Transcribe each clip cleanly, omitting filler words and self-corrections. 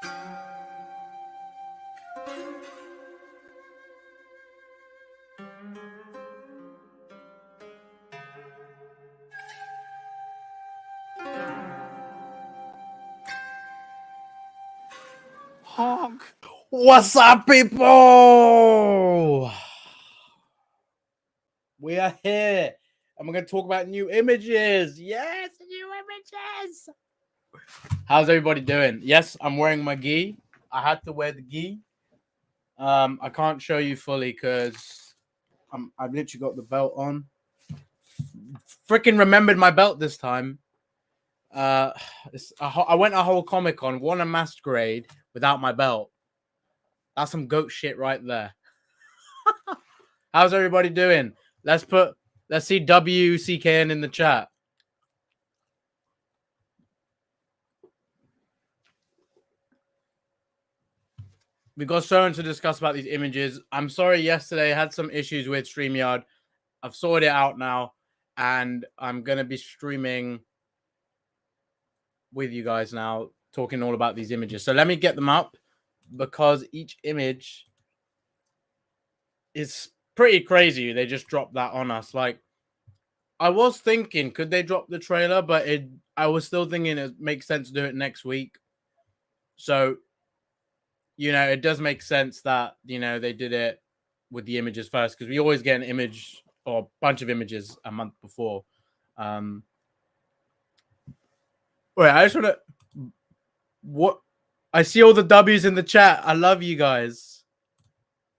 Honk. What's up, people? We are here and we're going to talk about new images. Yes, new images. How's everybody doing? Yes, I'm wearing my gi. I had to wear the gi. I can't show you fully because I've literally got the belt on. Freaking remembered my belt this time. I went a whole Comic-Con, won a masquerade without my belt. That's some goat shit right there. How's everybody doing? Let's see WCKN in the chat. We've got so much to discuss about these images. I'm sorry yesterday I had some issues with StreamYard. I've sorted it out now, and I'm going to be streaming with you guys now, talking all about these images. So let me get them up, because each image is pretty crazy. They just dropped that on us. Like, I was thinking, could they drop the trailer? But I was still thinking it makes sense to do it next week. So, you know, it does make sense that, you know, they did it with the images first, because we always get an image or a bunch of images a month before. Wait, I just want to... What? I see all the W's in the chat. I love you guys.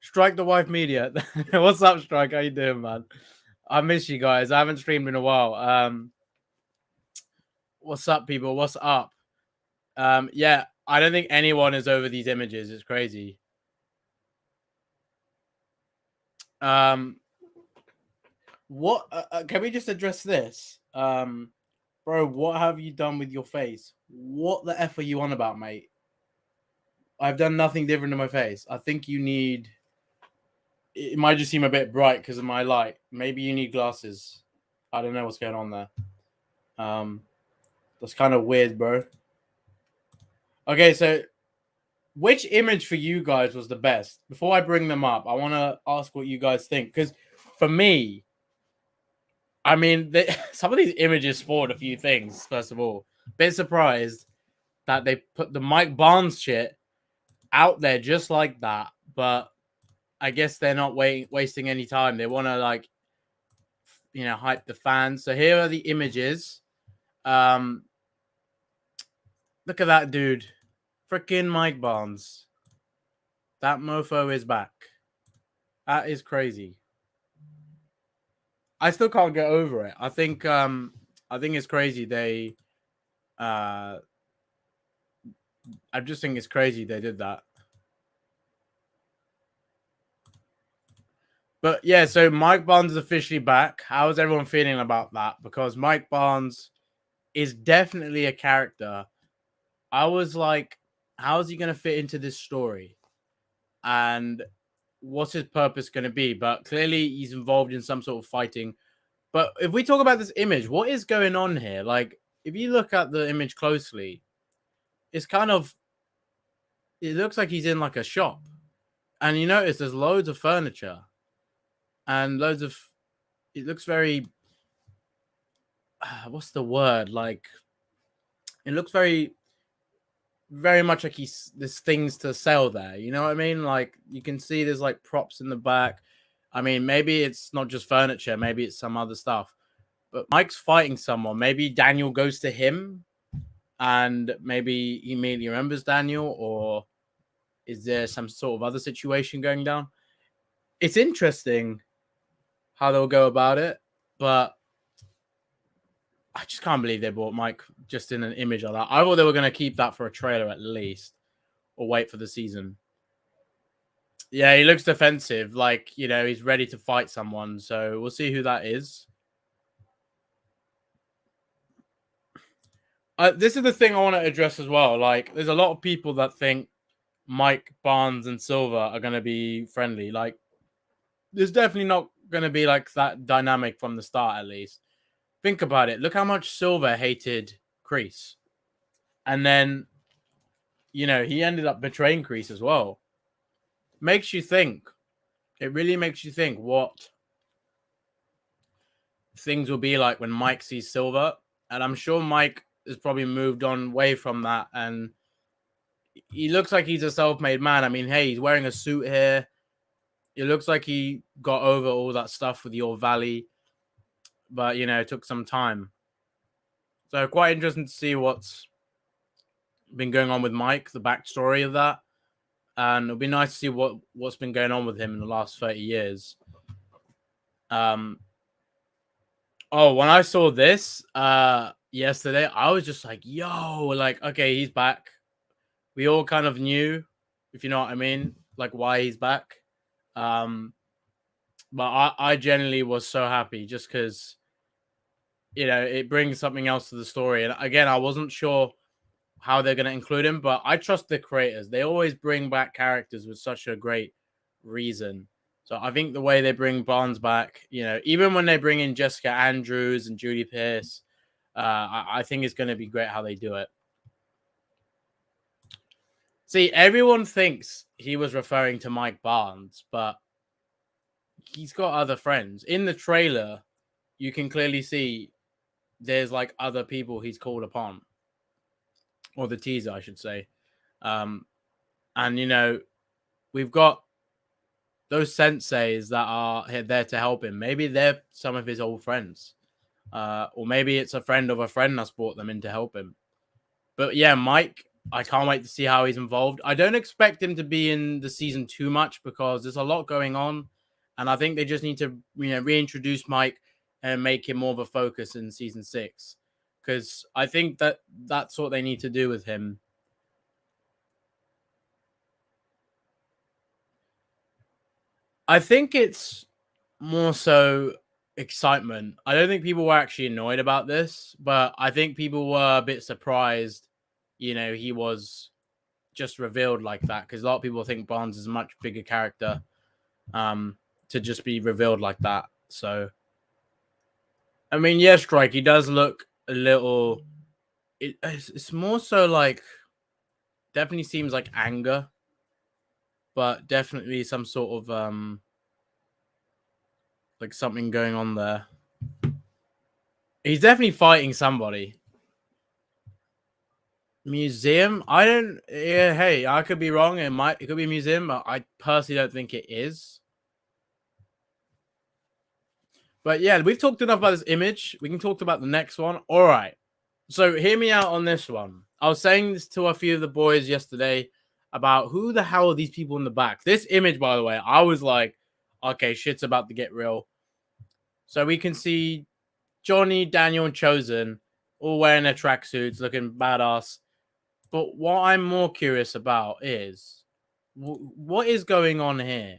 Strike the Wife Media. What's up, Strike? How you doing, man? I miss you guys. I haven't streamed in a while. What's up, people? What's up? Yeah, I don't think anyone is over these images. It's crazy. What can we just address this? Bro, what have you done with your face? What the F are you on about, mate? I've done nothing different to my face. I think you need... It might just seem a bit bright because of my light. Maybe you need glasses. I don't know what's going on there. That's kind of weird, bro. Okay, so which image for you guys was the best? Before I bring them up, I want to ask what you guys think. Because for me, I mean, some of these images spoiled a few things, first of all. Bit surprised that they put the Mike Barnes shit out there just like that. But I guess they're not wasting any time. They want to, like, you know, hype the fans. So here are the images. Look at that dude. Freaking Mike Barnes. That mofo is back. That is crazy. I still can't get over it. I think it's crazy they I just think it's crazy they did that. But yeah, so Mike Barnes is officially back. How is everyone feeling about that? Because Mike Barnes is definitely a character. I was like, how is he going to fit into this story? And what's his purpose going to be? But clearly he's involved in some sort of fighting. But if we talk about this image, what is going on here? Like, if you look at the image closely, it's kind of... It looks like he's in like a shop. And you notice there's loads of furniture. And loads of... It looks very... what's the word? Like, it looks very much like there's things to sell there. You know what I mean? Like, you can see there's like props in the back. I mean, maybe it's not just furniture. Maybe it's some other stuff. But Mike's fighting someone. Maybe Daniel goes to him, and maybe he immediately remembers Daniel, or is there some sort of other situation going down? It's interesting how they'll go about it, but I just can't believe they bought Mike just in an image like that. I thought they were going to keep that for a trailer at least, or wait for the season. Yeah, he looks defensive, like, you know, he's ready to fight someone. So we'll see who that is. This is the thing I want to address as well. Like, there's a lot of people that think Mike Barnes and Silver are going to be friendly. Like, there's definitely not going to be like that dynamic from the start, at least. Think about it. Look how much Silver hated Kreese. And then you know, he ended up betraying Kreese as well. Makes you think. It really makes you think what things will be like when Mike sees Silver. And I'm sure Mike has probably moved on away from that. And he looks like he's a self-made man. I mean, hey, he's wearing a suit here. It looks like he got over all that stuff with your Valley. But, you know, it took some time. So quite interesting to see what's been going on with Mike, the backstory of that. And it'll be nice to see what's been going on with him in the last 30 years. When I saw this yesterday, I was just like, yo, like, okay, he's back. We all kind of knew, if you know what I mean, like why he's back. But I genuinely was so happy just because, you know, it brings something else to the story. And again, I wasn't sure how they're going to include him, but I trust the creators. They always bring back characters with such a great reason. So I think the way they bring Barnes back, you know, even when they bring in Jessica Andrews and Judy Pierce, I think it's going to be great how they do it. See, everyone thinks he was referring to Mike Barnes, but he's got other friends. In the trailer, you can clearly see there's like other people he's called upon. Or the teaser, I should say. And, you know, we've got those senseis that are there to help him. Maybe they're some of his old friends. Or maybe it's a friend of a friend that's brought them in to help him. But yeah, Mike, I can't wait to see how he's involved. I don't expect him to be in the season too much because there's a lot going on. And I think they just need to, you know, reintroduce Mike and make him more of a focus in season 6. Because I think that's what they need to do with him. I think it's more so excitement. I don't think people were actually annoyed about this, but I think people were a bit surprised, you know, he was just revealed like that. Because a lot of people think Barnes is a much bigger character to just be revealed like that. So, I mean, yeah, Strike, he does look a little... It's more so like... Definitely seems like anger. But definitely some sort of... like something going on there. He's definitely fighting somebody. Museum? I don't... Yeah, hey, I could be wrong. It could be a museum, but I personally don't think it is. But yeah, we've talked enough about this image. We can talk about the next one. All right. So hear me out on this one. I was saying this to a few of the boys yesterday about who the hell are these people in the back. This image, by the way, I was like, okay, shit's about to get real. So we can see Johnny, Daniel, and Chosen all wearing their tracksuits, looking badass. But what I'm more curious about is what is going on here?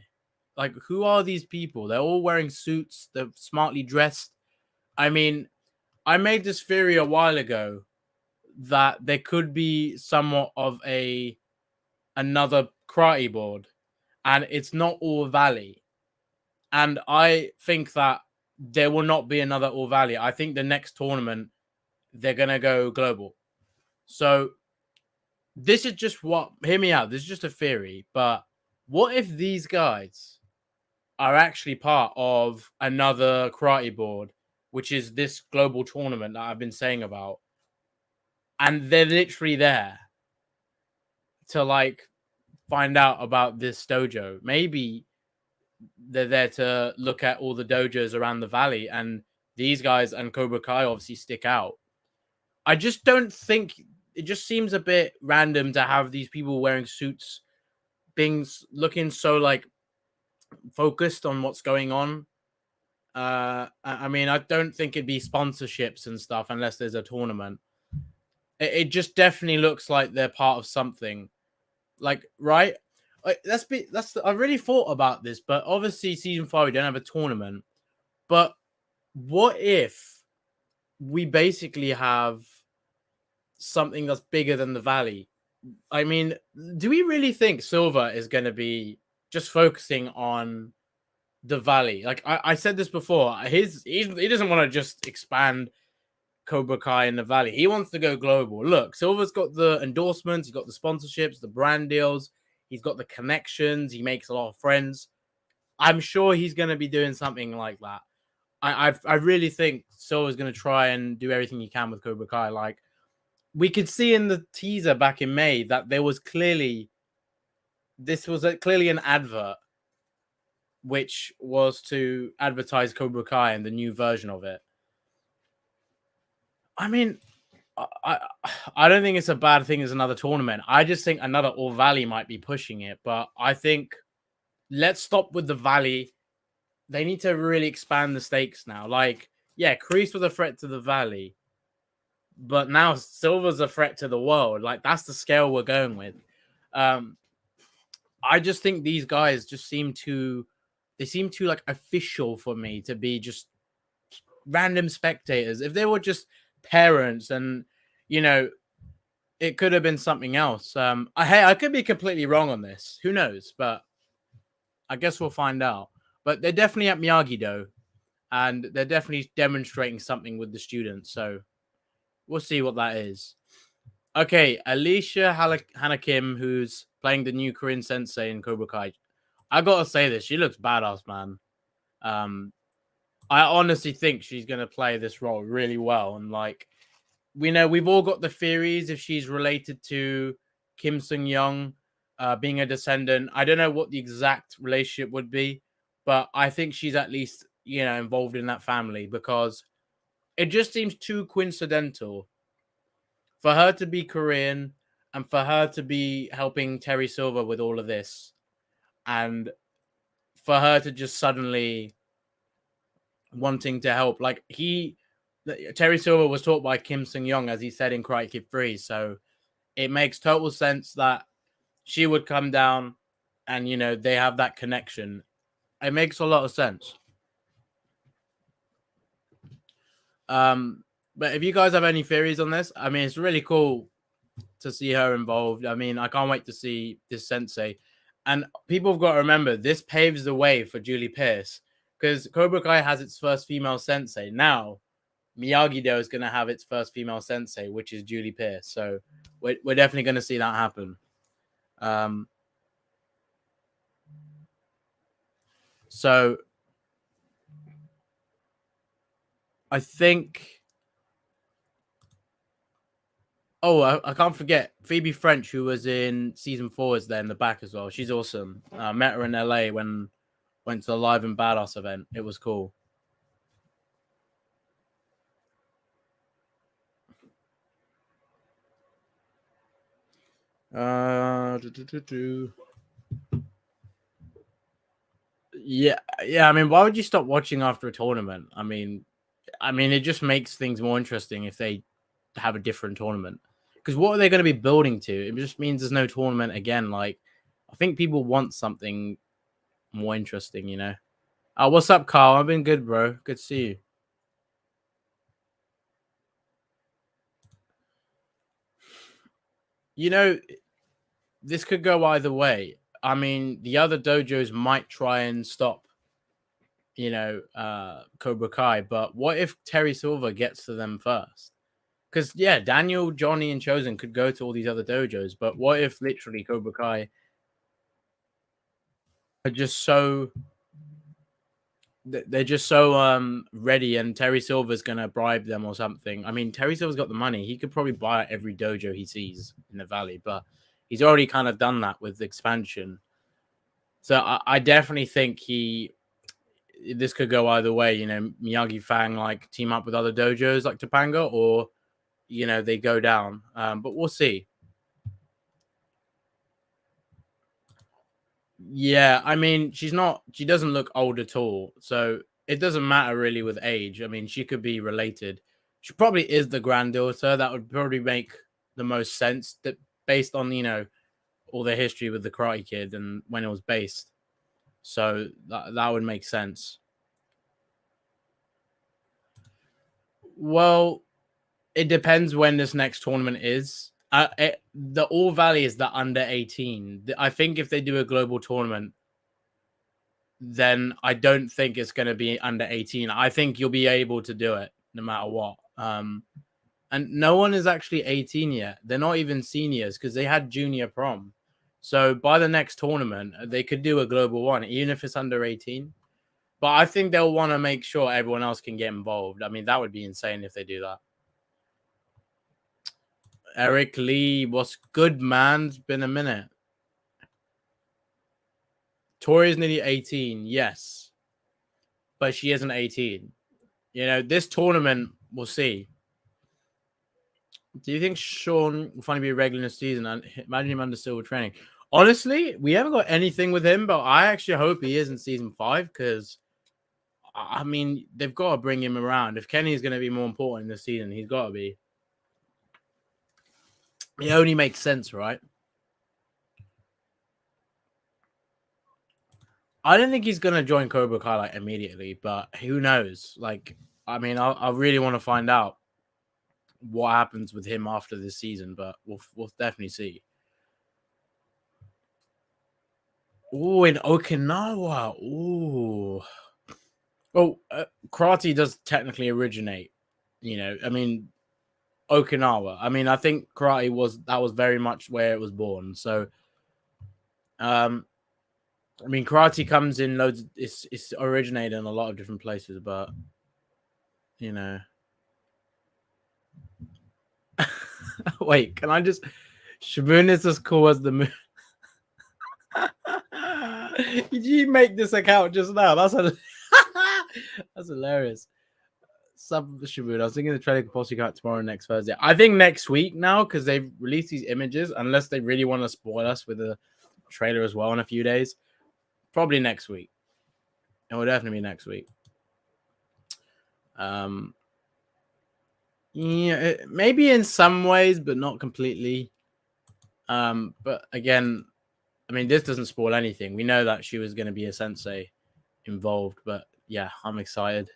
Like, who are these people? They're all wearing suits. They're smartly dressed. I mean, I made this theory a while ago that there could be somewhat of another karate board, and it's not All Valley. And I think that there will not be another All Valley. I think the next tournament, they're going to go global. So this is just hear me out. This is just a theory, but what if these guys are actually part of another karate board, which is this global tournament that I've been saying about, and they're literally there to like find out about this dojo? Maybe they're there to look at all the dojos around the valley, and these guys and Cobra Kai obviously stick out. I just don't think... It just seems a bit random to have these people wearing suits, looking so like focused on what's going on. I mean, I don't think it'd be sponsorships and stuff unless there's a tournament. It just definitely looks like they're part of something. Like, right? I really thought about this, but obviously season 5 we don't have a tournament. But what if we basically have something that's bigger than the Valley? I mean, do we really think Silver is going to be just focusing on the Valley? Like I said this before, he doesn't want to just expand Cobra Kai in the Valley. He wants to go global. Look, Silver's got the endorsements, he's got the sponsorships, the brand deals, he's got the connections, he makes a lot of friends. I'm sure he's going to be doing something like that. I really think Silver's going to try and do everything he can with Cobra Kai. Like, we could see in the teaser back in May that there was clearly clearly an advert which was to advertise Cobra Kai and the new version of it. I mean, I don't think it's a bad thing as another tournament. I just think another All Valley might be pushing it. But I think let's stop with the Valley. They need to really expand the stakes now. Like, yeah, Kreese was a threat to the Valley, but now Silver's a threat to the world. Like, that's the scale we're going with. I just think these guys just seem too like official for me to be just random spectators. If they were just parents, and it could have been something else. I could be completely wrong on this. Who knows? But I guess we'll find out. But they're definitely at Miyagi-Do, and they're definitely demonstrating something with the students. So we'll see what that is. Okay, Alicia Hannah Kim, who's playing the new Korean sensei in Cobra Kai. I gotta say this, she looks badass, man. I honestly think she's gonna play this role really well. And like, we've all got the theories if she's related to Kim Sung-young, being a descendant. I don't know what the exact relationship would be, but I think she's at least, involved in that family, because it just seems too coincidental for her to be Korean and for her to be helping Terry Silver with all of this, and for her to just suddenly wanting to help. Like, Terry Silver was taught by Kim Sung-young, as he said in Karate Kid 3, so it makes total sense that she would come down and, they have that connection. It makes a lot of sense. But if you guys have any theories on this, I mean, it's really cool to see her involved. I mean, I can't wait to see this sensei. And people have got to remember, this paves the way for Julie Pierce, because Cobra Kai has its first female sensei. Now, Miyagi-Do is going to have its first female sensei, which is Julie Pierce. So we're definitely going to see that happen. So I think... Oh, I can't forget Phoebe French, who was in season 4, is there in the back as well. She's awesome. Met her in LA when went to the Live and Badass event. It was cool. Yeah. I mean, why would you stop watching after a tournament? I mean, it just makes things more interesting if they have a different tournament. Because what are they going to be building to? It just means there's no tournament again. Like, I think people want something more interesting, what's up, Carl? I've been good, bro. Good to see you. This could go either way. I mean, the other dojos might try and stop, Cobra Kai. But what if Terry Silver gets to them first? Because, yeah, Daniel, Johnny, and Chosen could go to all these other dojos. But what if literally Cobra Kai are just so... They're just so ready, and Terry Silver's going to bribe them or something. I mean, Terry Silver's got the money. He could probably buy every dojo he sees in the Valley. But he's already kind of done that with expansion. So I definitely think this could go either way. Miyagi Fang like team up with other dojos like Topanga, or they go down. But we'll see. Yeah, I mean, she doesn't look old at all, so it doesn't matter really with age. I mean, she could be related. She probably is the granddaughter. That would probably make the most sense, that based on all the history with the Karate Kid and when it was based. So that would make sense. Well, it depends when this next tournament is. The All Valley is the under 18. I think if they do a global tournament, then I don't think it's going to be under 18. I think you'll be able to do it no matter what. And no one is actually 18 yet. They're not even seniors because they had junior prom. So by the next tournament, they could do a global one, even if it's under 18. But I think they'll want to make sure everyone else can get involved. I mean, that would be insane if they do that. Eric Lee, what's good, man? It's been a minute. Tori is nearly 18, yes. But she isn't 18. You know, this tournament, we'll see. Do you think Sean will finally be regular in the season? And imagine him under silver training. Honestly, we haven't got anything with him, but I actually hope he is in season 5 because, I mean, they've got to bring him around. If Kenny is going to be more important in this season, he's got to be. It only makes sense, right? I don't think he's going to join Cobra Kai like immediately, but who knows? Like, I mean, I really want to find out what happens with him after this season, but we'll definitely see. Oh, in Okinawa. Ooh. Well, karate does technically originate. You know, I mean, Okinawa. I mean, I think karate was very much where it was born. So, I mean, karate comes in loads. It's originated in a lot of different places, but you know. Wait, can I just? Shaboon is as cool as the moon. Did you make this account just now? That's hilarious. Sub Shaboon. I was thinking the trailer could possibly come out tomorrow, next Thursday. I think next week now because they've released these images. Unless they really want to spoil us with a trailer as well in a few days, probably next week. It will definitely be next week. Yeah, maybe in some ways, but not completely. But again, I mean, this doesn't spoil anything. We know that she was going to be a sensei involved, but yeah, I'm excited.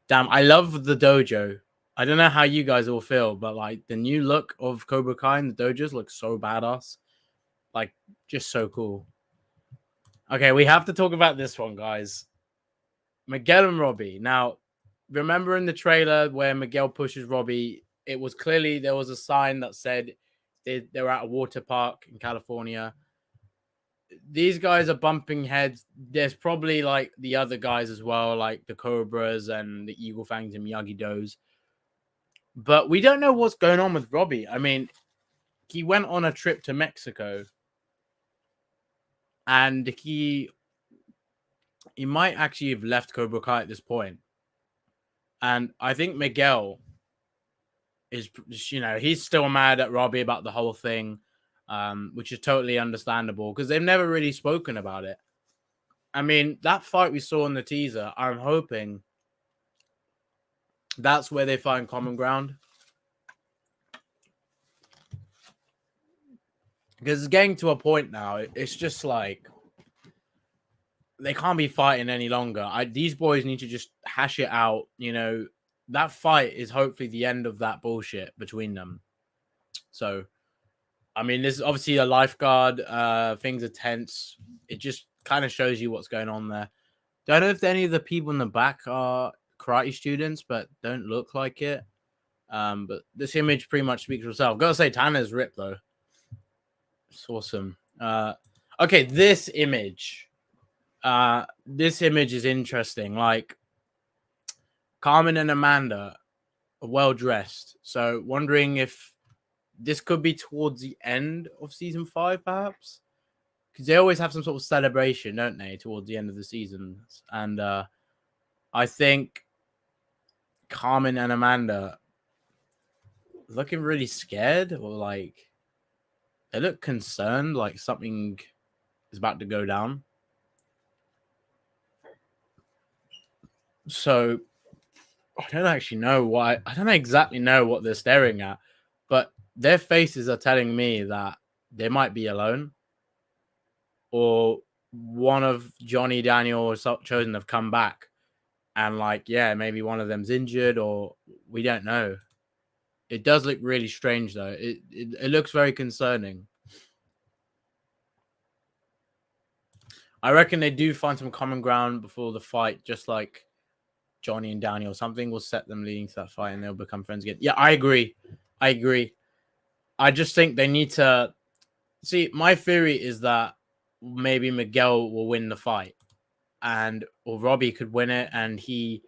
Damn, I love the dojo. I don't know how you guys all feel, but like the new look of Cobra Kai and the dojos looks so badass. Like, just so cool. Okay, we have to talk about this one, guys. Miguel and Robbie. Now, remember in the trailer where Miguel pushes Robbie, it was clearly there was a sign that said they were at a water park in California. These guys are bumping heads. There's probably like the other guys as well, like the Cobras and the Eagle Fangs and Miyagi-Dos. But we don't know what's going on with Robbie. I mean, he went on a trip to Mexico and he might actually have left Cobra Kai at this point. And I think Miguel is, you know, he's still mad at Robbie about the whole thing, which is totally understandable because they've never really spoken about it. I mean, that fight we saw in the teaser, I'm hoping that's where they find common ground. Because it's getting to a point now, it's just like they can't be fighting any longer. These boys need to just hash it out. You know, that fight is hopefully the end of that bullshit between them. So, I mean, this is obviously a lifeguard. Things are tense. It just kind of shows you what's going on there. Don't know if any of the people in the back are karate students, but don't look like it. But this image pretty much speaks for itself. Gotta say, Tanner's ripped though. It's awesome. Okay, this image. This image is interesting. Like Carmen and Amanda are well dressed. So wondering if this could be towards the end of season 5, perhaps, because they always have some sort of celebration, don't they, towards the end of the seasons? And I think Carmen and Amanda looking really scared, or like they look concerned, like something is about to go down. So I don't actually know why. I don't exactly know what they're staring at, but their faces are telling me that they might be alone, or one of Johnny, Daniel, or Chosen have come back, and like, yeah, maybe one of them's injured, or we don't know. It does look really strange, though. It looks very concerning. I reckon they do find some common ground before the fight, just like Johnny and Daniel. Something will set them leading to that fight, and they'll become friends again. Yeah, I agree. I agree. I just think they need to see. My theory is that maybe Miguel will win the fight, and or Robbie could win it, and he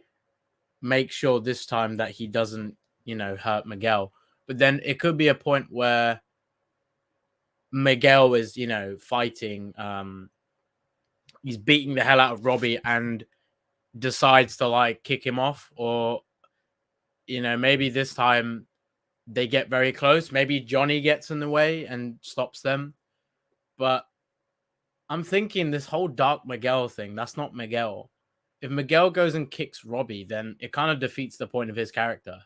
makes sure this time that he doesn't, hurt Miguel. But then it could be a point where Miguel is, fighting. He's beating the hell out of Robbie and decides to like kick him off, or maybe this time they get very close. Maybe Johnny gets in the way and stops them. But I'm thinking this whole Dark Miguel thing, that's not Miguel. If Miguel goes and kicks Robbie, then it kind of defeats the point of his character.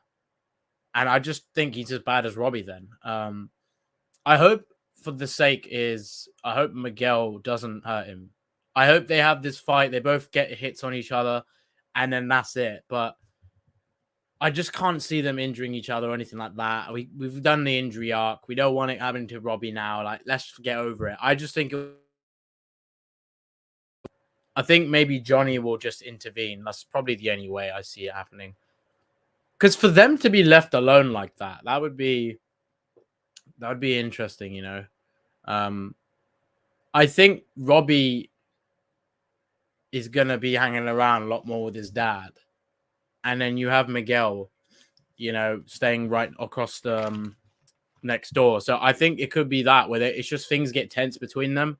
And I just think he's as bad as Robbie then. I hope for the sake is, I hope Miguel doesn't hurt him. I hope they have this fight. They both get hits on each other and then that's it. But I just can't see them injuring each other or anything like that. We've done the injury arc. We don't want it happening to Robbie now. Like, let's get over it. I just think I think maybe Johnny will just intervene. That's probably the only way I see it happening. Because for them to be left alone like that, that would be interesting, I think Robbie is gonna be hanging around a lot more with his dad. And then you have Miguel, staying right across the next door. So I think it could be that where it's just things get tense between them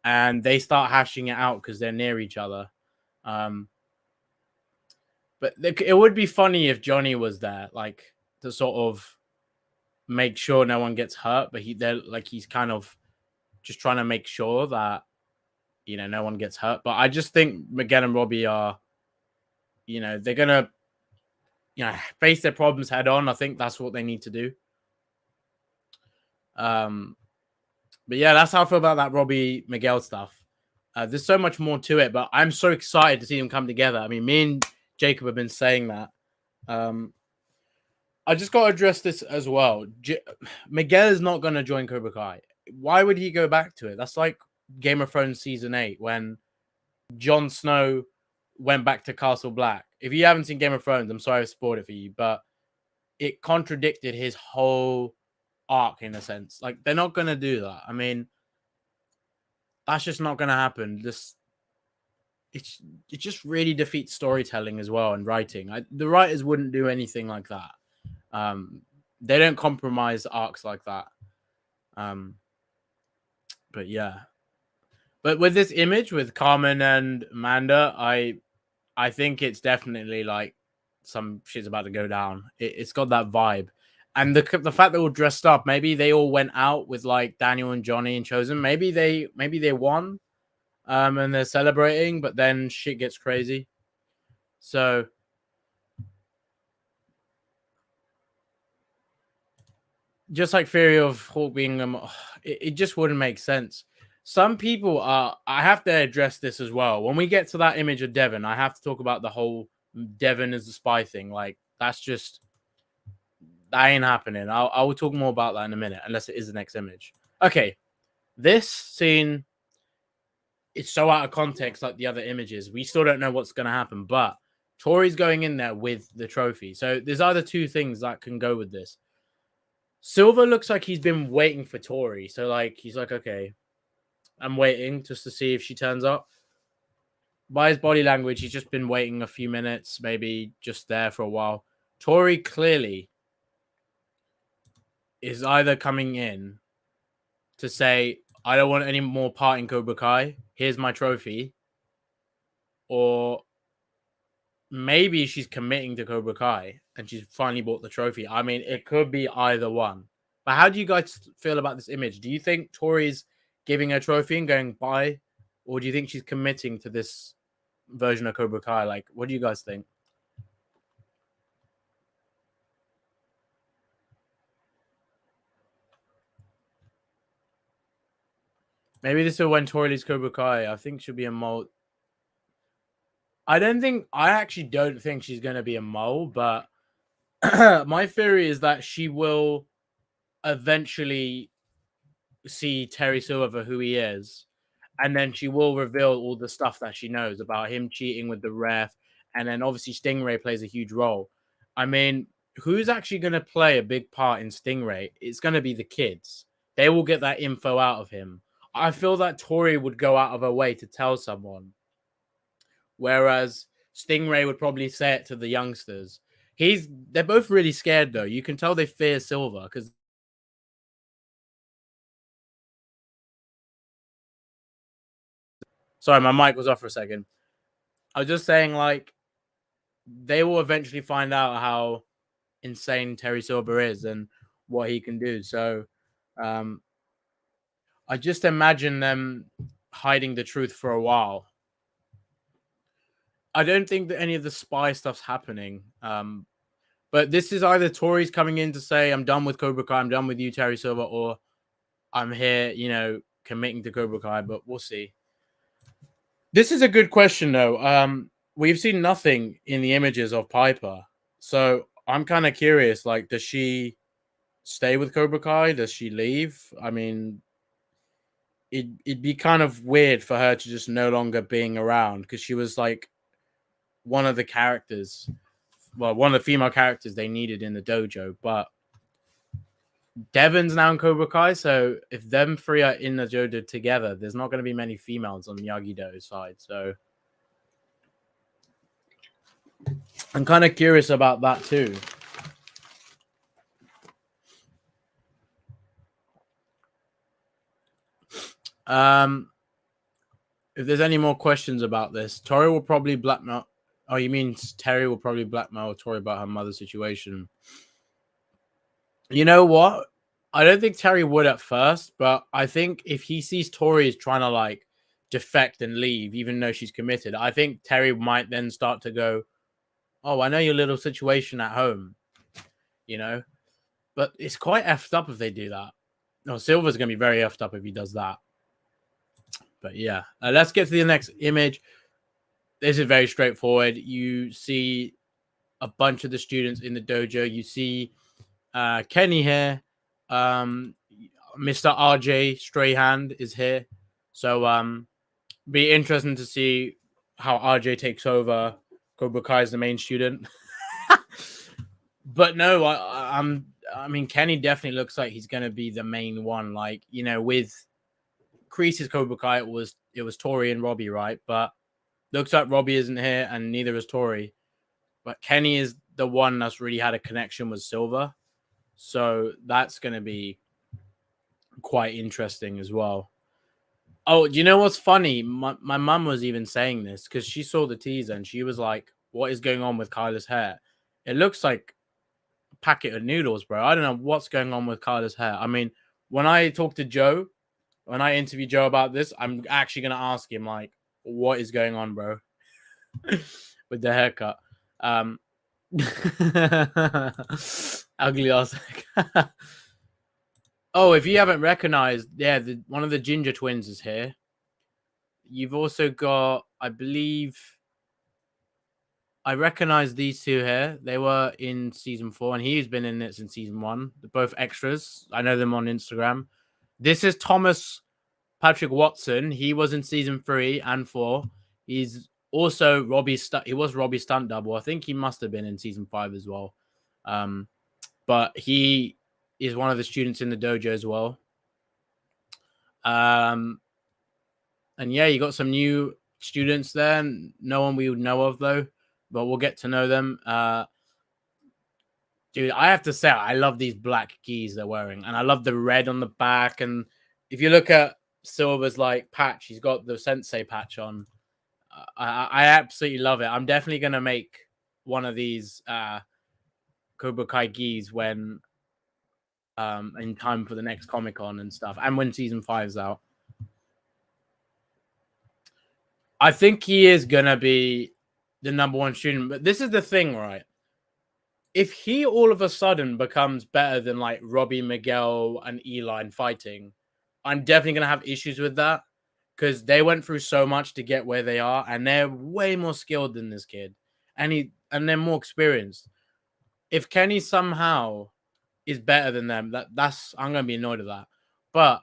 and they start hashing it out because they're near each other. But it would be funny if Johnny was there, like to sort of make sure no one gets hurt. But he's kind of just trying to make sure that no one gets hurt. But I just think Miguel and Robbie are, they're gonna face their problems head on. I think that's what they need to do. But yeah, that's how I feel about that Robbie Miguel stuff. There's so much more to it, but I'm so excited to see them come together. I mean, me and Jacob have been saying that. I just got to address this as well. Miguel is not going to join Cobra Kai. Why would he go back to it? That's like Game of Thrones season 8 when Jon Snow went back to Castle Black. If you haven't seen Game of Thrones, I'm sorry I spoiled it for you, but it contradicted his whole arc in a sense. Like, they're not going to do that. I mean, that's just not going to happen. It just really defeats storytelling as well and writing. The writers wouldn't do anything like that. They don't compromise arcs like that. But yeah. But with this image with Carmen and Amanda, I think it's definitely like some shit's about to go down. It's got that vibe. And the fact they're all dressed up, maybe they all went out with like Daniel and Johnny and Chosen. Maybe they won. And they're celebrating, but then shit gets crazy. So just like theory of Hulk being it just wouldn't make sense. Some people are. I have to address this as well. When we get to that image of Devon, I have to talk about the whole Devon as the spy thing. Like, that ain't happening. I will talk more about that in a minute, unless it is the next image. Okay, this scene is so out of context, like the other images. We still don't know what's going to happen, but Tori's going in there with the trophy. So there's either two things that can go with this. Silver looks like he's been waiting for Tori. So like he's like, okay, I'm waiting just to see if she turns up. By his body language, he's just been waiting a few minutes, maybe just there for a while. Tori clearly is either coming in to say, I don't want any more part in Cobra Kai. Here's my trophy. Or maybe she's committing to Cobra Kai and she's finally bought the trophy. I mean, it could be either one. But how do you guys feel about this image? Do you think Tori's giving her trophy and going bye? Or do you think she's committing to this version of Cobra Kai? Like, what do you guys think? Maybe this is when Tori leaves Cobra Kai. I think she'll be a mole. I actually don't think she's going to be a mole, but my theory is that she will eventually see Terry Silver for who he is, and then she will reveal all the stuff that she knows about him cheating with the ref and then obviously Stingray plays a huge role. I mean, who's actually going to play a big part in Stingray? It's going to be the kids. They will get that info out of him. I feel that Tori would go out of her way to tell someone, whereas Stingray would probably say it to the youngsters. They're both really scared though. You can tell they fear Silver because. Sorry, my mic was off for a second. I was just saying, like, they will eventually find out how insane Terry Silver is and what he can do. So, I just imagine them hiding the truth for a while. I don't think that any of the spy stuff's happening. But this is either Tori's coming in to say, I'm done with Cobra Kai, I'm done with you, Terry Silver, or I'm here, committing to Cobra Kai, but we'll see. This is a good question, though. We've seen nothing in the images of Piper. So I'm kind of curious, like, does she stay with Cobra Kai? Does she leave? I mean, it'd be kind of weird for her to just no longer being around because she was like one of the characters, one of the female characters they needed in the dojo. But Devon's now in Cobra Kai, so if them three are in the dojo together, there's not going to be many females on Miyagi-Do's side. So I'm kind of curious about that too. If there's any more questions about this, Tori will probably blackmail. Oh, you mean Terry will probably blackmail Tori about her mother's situation? You know what? I don't think Terry would at first, but I think if he sees Tori is trying to like defect and leave, even though she's committed, I think Terry might then start to go, "Oh, I know your little situation at home," But it's quite effed up if they do that. No, Silver's gonna be very effed up if he does that. But yeah, let's get to the next image. This is very straightforward. You see a bunch of the students in the dojo. You see Kenny here. Mr. RJ Strayhand is here. So be interesting to see how RJ takes over. Cobra Kai is the main student. But no, I mean, Kenny definitely looks like he's going to be the main one. Like, with Kreese's Cobra Kai, it was Tori and Robbie, right? But looks like Robbie isn't here, and neither is Tori. But Kenny is the one that's really had a connection with Silver. So that's going to be quite interesting as well. Oh, do you know what's funny? My mum was even saying this because she saw the teaser and she was like, what is going on with Kyla's hair? It looks like a packet of noodles, bro. I don't know what's going on with Kyla's hair. I mean, when I talk to Joe, when I interview Joe about this, I'm actually going to ask him, like, what is going on, bro? With the haircut. Ugly ass. Oh, if you haven't recognized, yeah, one of the ginger twins is here. You've also got, I believe, I recognize these two here. They were in season 4, and he's been in it since season 1. They're both extras. I know them on Instagram. This is Thomas Patrick Watson. He was in season 3 and 4. He's also Robbie's stunt double. I think he must have been in season 5 as well. But he is one of the students in the dojo as well. And yeah, you got some new students there. No one we would know of though, but we'll get to know them. Dude, I have to say, I love these black gis they're wearing, and I love the red on the back. And if you look at Silver's like patch, he's got the sensei patch on. I absolutely love it. I'm definitely gonna make one of these Cobra Kai gis when in time for the next Comic-Con and stuff, and when season 5's out. I think he is gonna be the number 1 student, but this is the thing, right? If he all of a sudden becomes better than like Robbie, Miguel, and Eli in fighting, I'm definitely gonna have issues with that because they went through so much to get where they are, and they're way more skilled than this kid, and they're more experienced. If Kenny somehow is better than them, that's I'm gonna be annoyed at that. But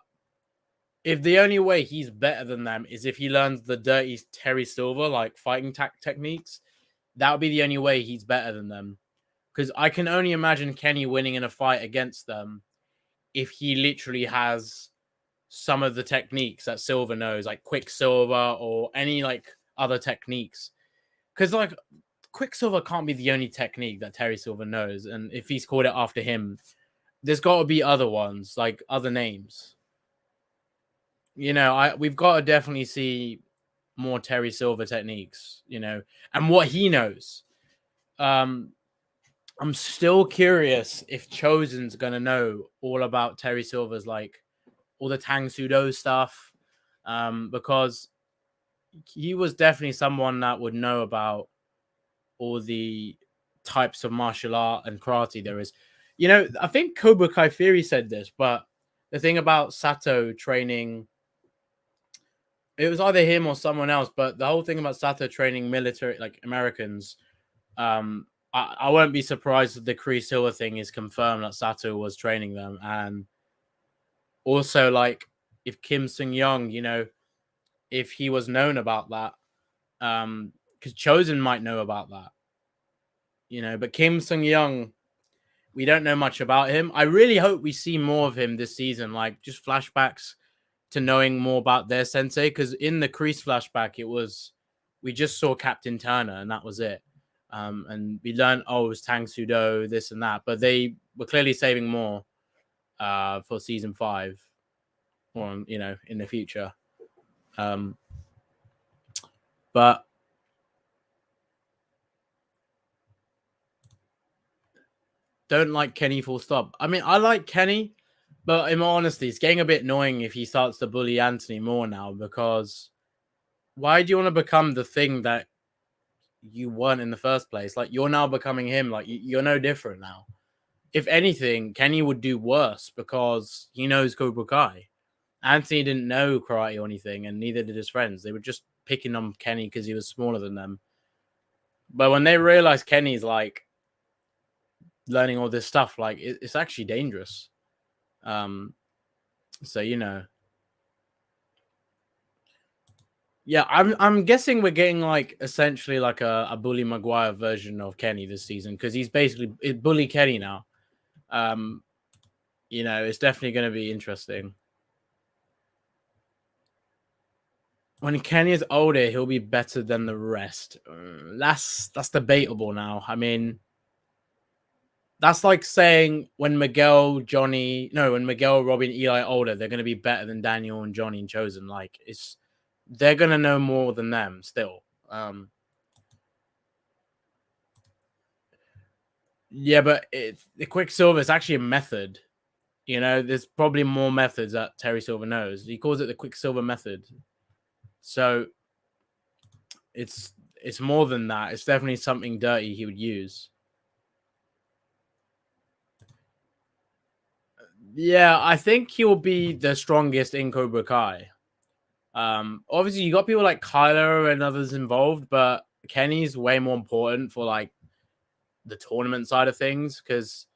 if the only way he's better than them is if he learns the dirty Terry Silver like fighting techniques, that would be the only way he's better than them. Because I can only imagine Kenny winning in a fight against them if he literally has some of the techniques that Silver knows, like Quicksilver or any like other techniques. Because like Quicksilver can't be the only technique that Terry Silver knows, and if he's called it after him, there's got to be other ones, like other names. You know, we've got to definitely see more Terry Silver techniques, you know, and what he knows. I'm still curious if Chosen's gonna know all about Terry Silver's like all the Tang Sudo stuff, because he was definitely someone that would know about all the types of martial art and karate there is. You know, I think Cobra Kai Theory said this, but the thing about Sato training, it was either him or someone else, but the whole thing about Sato training military, like Americans, I won't be surprised if the Kree Silver thing is confirmed that Sato was training them. And also, like, if Kim Sung Young, you know, if he was known about that, because Chosen might know about that, you know, but Kim Sung Young, we don't know much about him. I really hope we see more of him this season, like just flashbacks to knowing more about their sensei. Because in the Kreese flashback, we just saw Captain Turner and that was it. And we learned, oh, it was Tang Sudo, this and that, but they were clearly saving more for season 5, or you know, in the future. But don't like Kenny full stop. I mean, I like Kenny, but in all honesty, it's getting a bit annoying if he starts to bully Anthony more now, because why do you want to become the thing that you weren't in the first place? Like, you're now becoming him. Like, you're no different now. If anything, Kenny would do worse because he knows Cobra Kai. Anthony didn't know karate or anything, and neither did his friends. They were just picking on Kenny because he was smaller than them. But when they realize Kenny's like learning all this stuff, like it's actually dangerous. So you know, yeah, I'm guessing we're getting like essentially like a Bully Maguire version of Kenny this season, because he's basically Bully Kenny now. You know, it's definitely going to be interesting. When Kenny is older, he'll be better than the rest. That's debatable now. I mean, that's like saying when Miguel, Robbie, and Eli are older, they're going to be better than Daniel and Johnny and Chosen. Like, they're going to know more than them still. Yeah, but the Quicksilver is actually a method. You know, there's probably more methods that Terry Silver knows. He calls it the Quicksilver method. So it's more than that. It's definitely something dirty he would use. Yeah, I think he'll be the strongest in Cobra Kai. Obviously you got people like Kyler and others involved, but Kenny's way more important for like the tournament side of things, because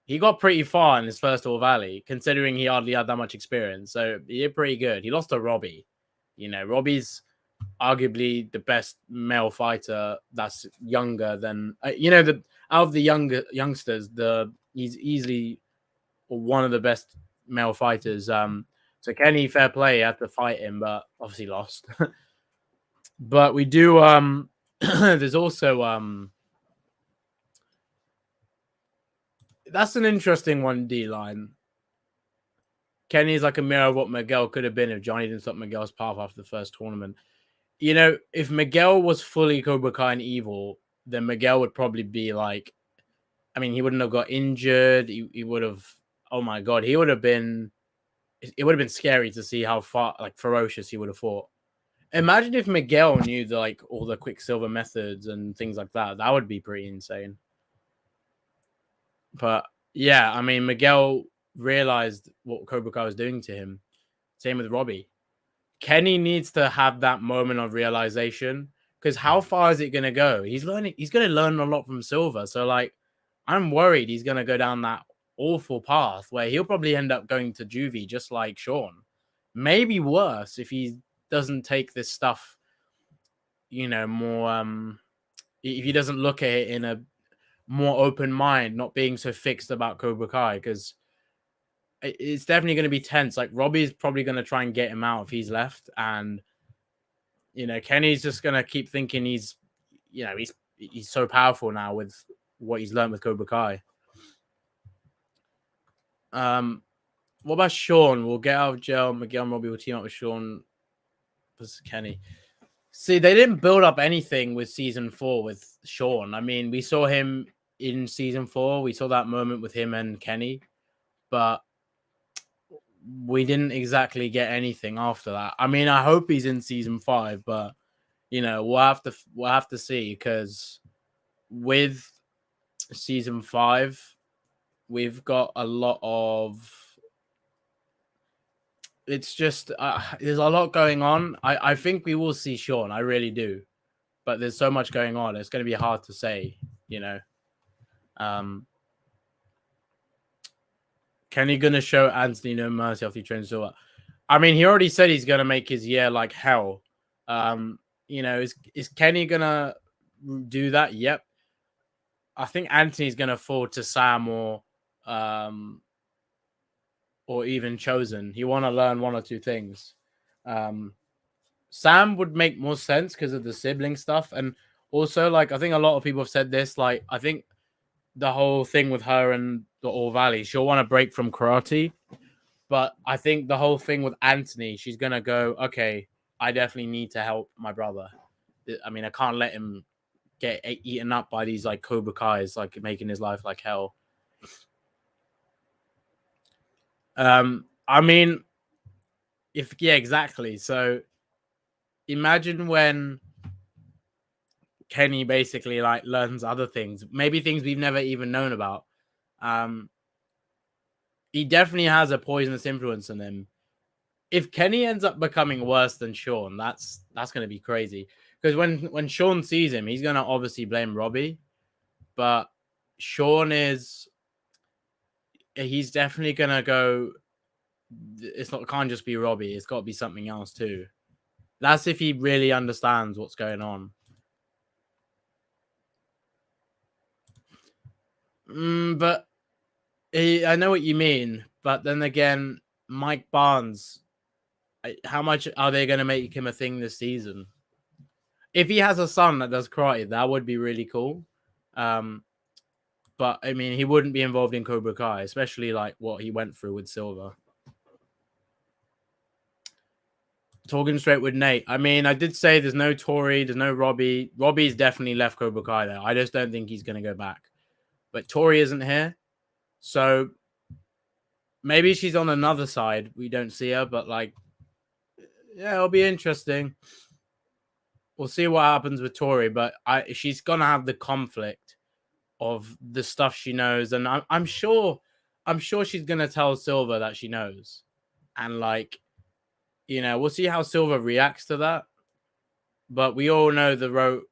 he got pretty far in his first All Valley, considering he hardly had that much experience. So he did pretty good. He lost to Robbie. You know, Robbie's arguably the best male fighter that's younger than you know, the out of the youngsters, he's easily one of the best male fighters. So Kenny, fair play, had to fight him, but obviously lost. But we do there's also that's an interesting one, D-line. Kenny's like a mirror of what Miguel could have been if Johnny didn't stop Miguel's path after the first tournament. You know, if Miguel was fully Cobra Kai and evil, then Miguel would probably be like, I mean, he wouldn't have got injured. He would have, oh my God, it would have been scary to see how far, like, ferocious he would have fought. Imagine if Miguel knew like all the Quicksilver methods and things like that. That would be pretty insane. But yeah, I mean, Miguel realized what Cobra Kai was doing to him. Same with Robbie. Kenny needs to have that moment of realization, because how far is it going to go? He's going to learn a lot from Silver. So like, I'm worried he's going to go down that awful path where he'll probably end up going to juvie, just like Sean. Maybe worse if he doesn't take this stuff, you know, more, if he doesn't look at it in a more open mind, not being so fixed about Cobra Kai, because it's definitely going to be tense. Like Robbie's probably going to try and get him out if he's left, and Kenny's just going to keep thinking he's so powerful now with what he's learned with Cobra Kai. What about Sean? We'll get out of jail. Miguel and Robbie will team up with Sean versus Kenny. See, they didn't build up anything with season 4 with Sean. I mean, we saw him in season 4. We saw that moment with him and Kenny, but we didn't exactly get anything after that. I mean, I hope he's in season 5, but we'll have to see, because with season 5, we've got a lot of. It's just there's a lot going on. I think we will see Sean. I really do, but there's so much going on. It's going to be hard to say. Kenny gonna show Anthony no mercy after he trains Silver? I mean, he already said he's gonna make his year like hell. Is Kenny gonna do that? Yep. I think Anthony's gonna fall to Sam or even Chosen. He want to learn one or two things. Sam would make more sense because of the sibling stuff, and also I think a lot of people have said this. I think the whole thing with her and the All Valley, she'll want to break from karate. But I think the whole thing with Anthony, she's going to go, okay, I definitely need to help my brother. I mean, I can't let him get eaten up by these Cobra Kais, making his life like hell. I mean, exactly. So imagine when Kenny basically learns other things, maybe things we've never even known about. He definitely has a poisonous influence on him. If Kenny ends up becoming worse than Sean, that's going to be crazy. Because when Sean sees him, he's going to obviously blame Robbie. But Sean he's definitely going to go, it can't just be Robbie. It's got to be something else too. That's if he really understands what's going on. But I know what you mean. But then again, Mike Barnes, how much are they going to make him a thing this season? If he has a son that does karate, that would be really cool. But I mean, he wouldn't be involved in Cobra Kai, especially what he went through with Silver. Talking straight with Nate. I mean, I did say there's no Tori, there's no Robbie. Robbie's definitely left Cobra Kai there. I just don't think he's going to go back. But Tori isn't here. So maybe she's on another side. We don't see her, but it'll be interesting. We'll see what happens with Tori, but she's going to have the conflict of the stuff she knows. And I'm sure she's going to tell Silver that she knows. And we'll see how Silver reacts to that. But we all know the route,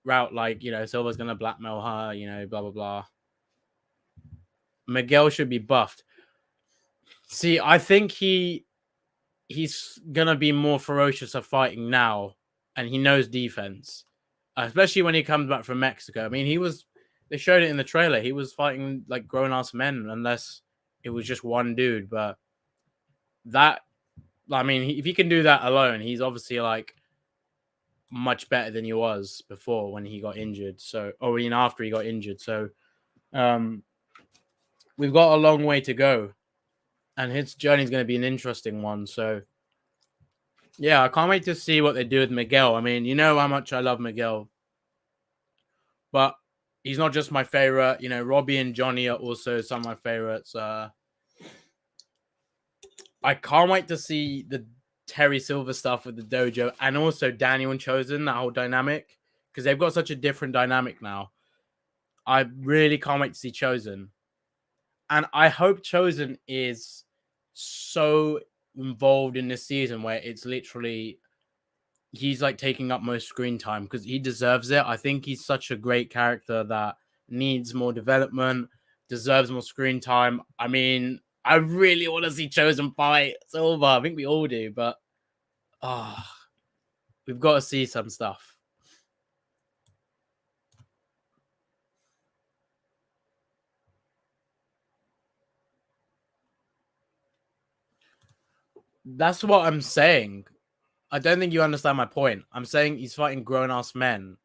Silver's going to blackmail her, blah, blah, blah. Miguel should be buffed. See, I think he's going to be more ferocious of fighting now, and he knows defense, especially when he comes back from Mexico. I mean, they showed it in the trailer. He was fighting grown-ass men, unless it was just one dude. But that, I mean, if he can do that alone, he's obviously much better than he was before when he got injured. Or even after he got injured. So, we've got a long way to go, and his journey is going to be an interesting one. So, yeah, I can't wait to see what they do with Miguel. I mean, you know how much I love Miguel, but he's not just my favorite. Robbie and Johnny are also some of my favorites. I can't wait to see the Terry Silver stuff with the dojo, and also Daniel and Chosen, that whole dynamic, because they've got such a different dynamic now. I really can't wait to see Chosen. And I hope Chosen is so involved in this season where it's literally he's taking up most screen time, because he deserves it. I think he's such a great character that needs more development, deserves more screen time. I mean, I really want to see Chosen fight Silver. I think we all do, but we've got to see some stuff. That's what I'm saying. I don't think you understand my point. I'm saying he's fighting grown-ass men.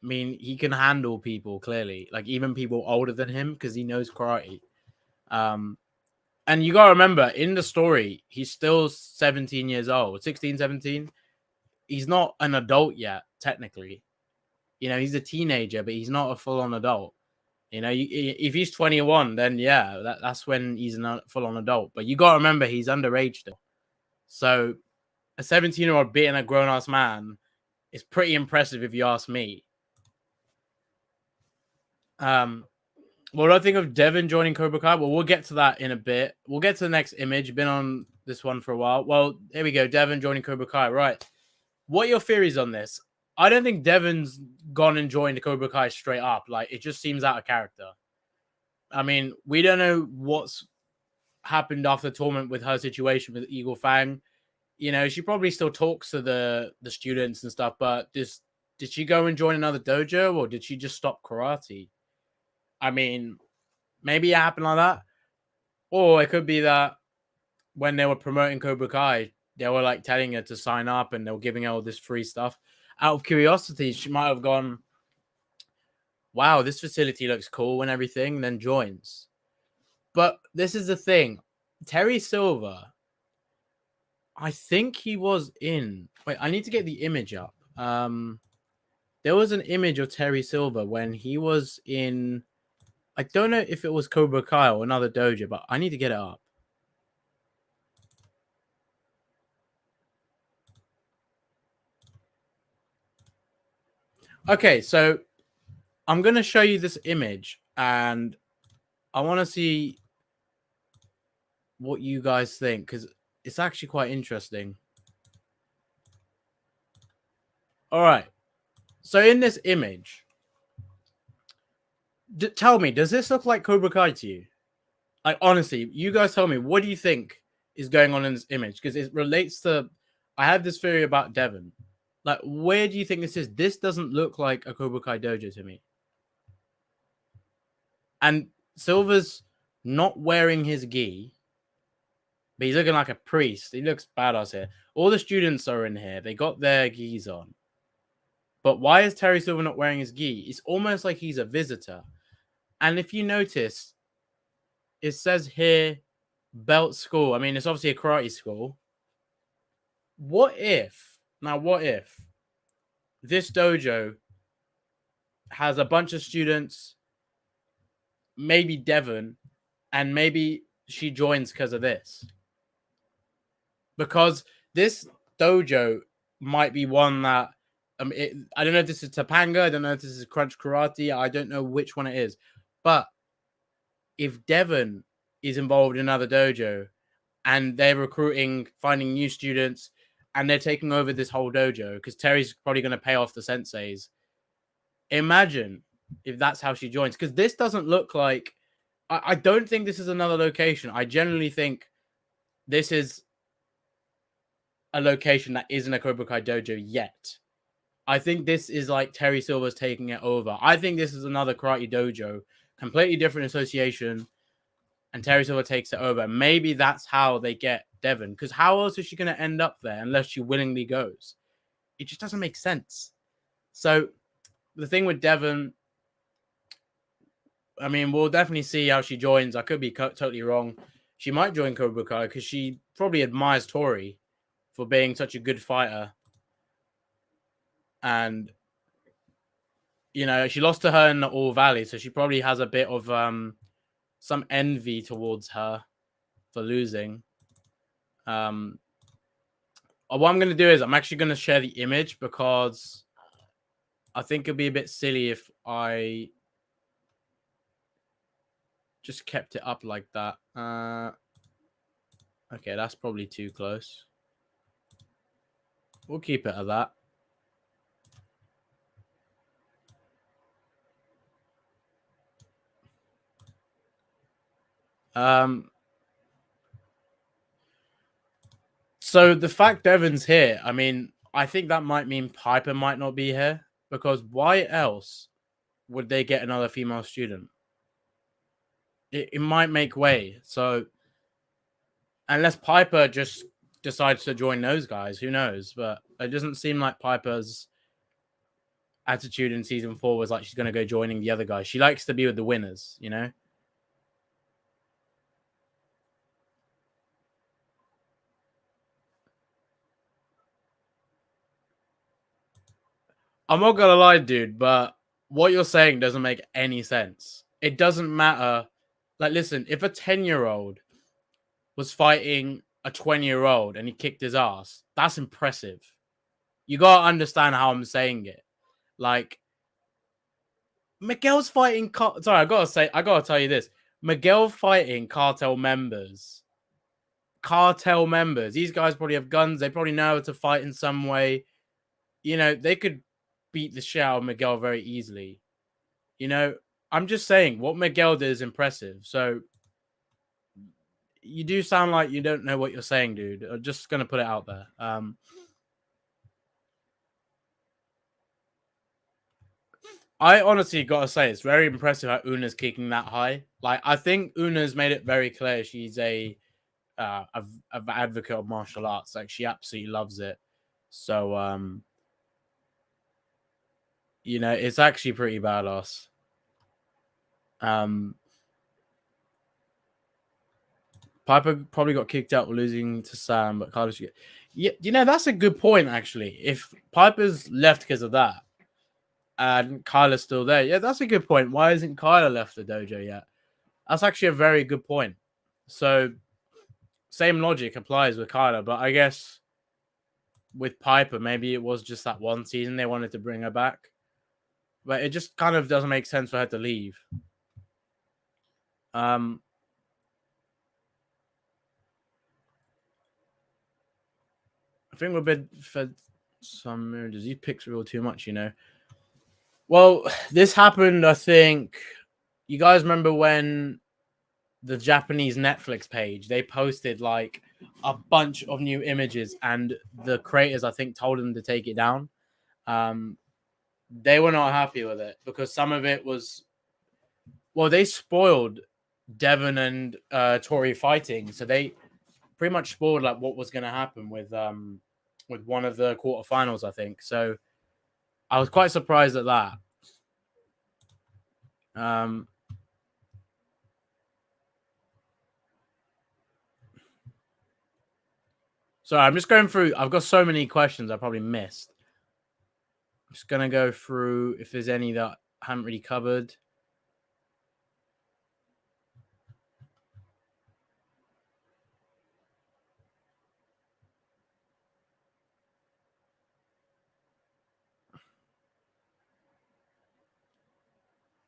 I mean, he can handle people, clearly. Like, even people older than him, because he knows karate. And you got to remember, in the story, he's still 17 years old. 16, 17. He's not an adult yet, technically. You know, he's a teenager, but he's not a full-on adult. You know, if he's 21, then yeah, that's when he's a full-on adult. But you got to remember, he's underage still. So a 17-year-old beating a grown-ass man is pretty impressive if you ask me. What do I think of Devin joining Cobra Kai? Well, we'll get to that in a bit. We'll get to the next image. Been on this one for a while. Well, here we go. Devin joining Cobra Kai. Right. What are your theories on this? I don't think Devin's gone and joined Cobra Kai straight up. Like, it just seems out of character. I mean, we don't know what's happened after the tournament with her situation with Eagle Fang. You know, she probably still talks to the students and stuff, but did she go and join another dojo, or did she just stop karate? I mean, maybe it happened like that. Or it could be that when they were promoting Cobra Kai, they were like telling her to sign up and they were giving her all this free stuff. Out of curiosity, she might have gone, wow, this facility looks cool and everything, and then joins. But this is the thing. Terry Silver, I think he was in. Wait, I need to get the image up. There was an image of Terry Silver when he was in. I don't know if it was Cobra Kai or another dojo, but I need to get it up. Okay, so I'm going to show you this image, and I want to see what you guys think, because it's actually quite interesting. All right. So in this image, tell me, does this look like Cobra Kai to you? Like, honestly, you guys tell me, what do you think is going on in this image? Because it relates to, I have this theory about Devon. Like, where do you think this is? This doesn't look like a Cobra Kai dojo to me. And Silver's not wearing his gi, but he's looking like a priest. He looks badass here. All the students are in here. They got their gis on. But why is Terry Silver not wearing his gi? It's almost like he's a visitor. And if you notice, it says here, belt school. I mean, it's obviously a karate school. What if this dojo has a bunch of students, maybe Devon, and maybe she joins because of this? Because this dojo might be one that, I don't know if this is Topanga, I don't know if this is Crunch Karate, I don't know which one it is. But if Devon is involved in another dojo and they're recruiting, finding new students, and they're taking over this whole dojo, because Terry's probably going to pay off the senseis. Imagine if that's how she joins. Because this doesn't look like... I don't think this is another location. I generally think this is a location that isn't a Cobra Kai dojo yet. I think this is like Terry Silver's taking it over. I think this is another karate dojo, completely different association, and Terry Silver takes it over. Maybe that's how they get Devon, because how else is she going to end up there unless she willingly goes? It just doesn't make sense. So the thing with Devon, I mean, we'll definitely see how she joins. I could be totally wrong. She might join Cobra Kai because she probably admires Tori for being such a good fighter. And, you know, she lost to her in the All Valley, so she probably has a bit of some envy towards her for losing. What I'm going to do is I'm actually going to share the image, because I think it'd be a bit silly if I just kept it up like that. Okay, that's probably too close. We'll keep it at that. So the fact Devon's here, I mean, I think that might mean Piper might not be here, because why else would they get another female student? It might make way. So unless Piper just decides to join those guys. Who knows? But it doesn't seem like Piper's attitude in season 4 was like she's going to go joining the other guys. She likes to be with the winners, you know? I'm not going to lie, dude, but what you're saying doesn't make any sense. It doesn't matter. Like, listen, if a 10-year-old was fighting a 20-year-old and he kicked his ass, that's impressive. You got to understand how I'm saying it. Like, Miguel's fighting... Sorry, I got to tell you this. Miguel fighting cartel members. These guys probably have guns. They probably know how to fight in some way. You know, they could beat the shit out of Miguel very easily. You know, I'm just saying what Miguel did is impressive. So you do sound like you don't know what you're saying, dude. I'm just going to put it out there. I honestly got to say, it's very impressive how Una's kicking that high. Like, I think Una's made it very clear she's a advocate of martial arts. Like, she absolutely loves it. So, you know, it's actually pretty badass. Piper probably got kicked out losing to Sam, but Carlos... Yeah, you know, that's a good point, actually. If Piper's left because of that, and Kyla's still there, yeah, that's a good point. Why isn't Kyla left the dojo yet? That's actually a very good point. So, same logic applies with Kyla, but I guess with Piper, maybe it was just that one season they wanted to bring her back. But it just kind of doesn't make sense for her to leave. I think we're a bit fed some mirrors. These picks are all too much, you know. Well, this happened, I think. You guys remember when the Japanese Netflix page, they posted like a bunch of new images and the creators, I think, told them to take it down. They were not happy with it because some of it was, well, they spoiled Devon and Tori fighting. So they pretty much spoiled like what was going to happen with one of the quarterfinals, I think. So I was quite surprised at that. So I'm just going through. I've got so many questions I probably missed. I'm just going to go through if there's any that I haven't really covered.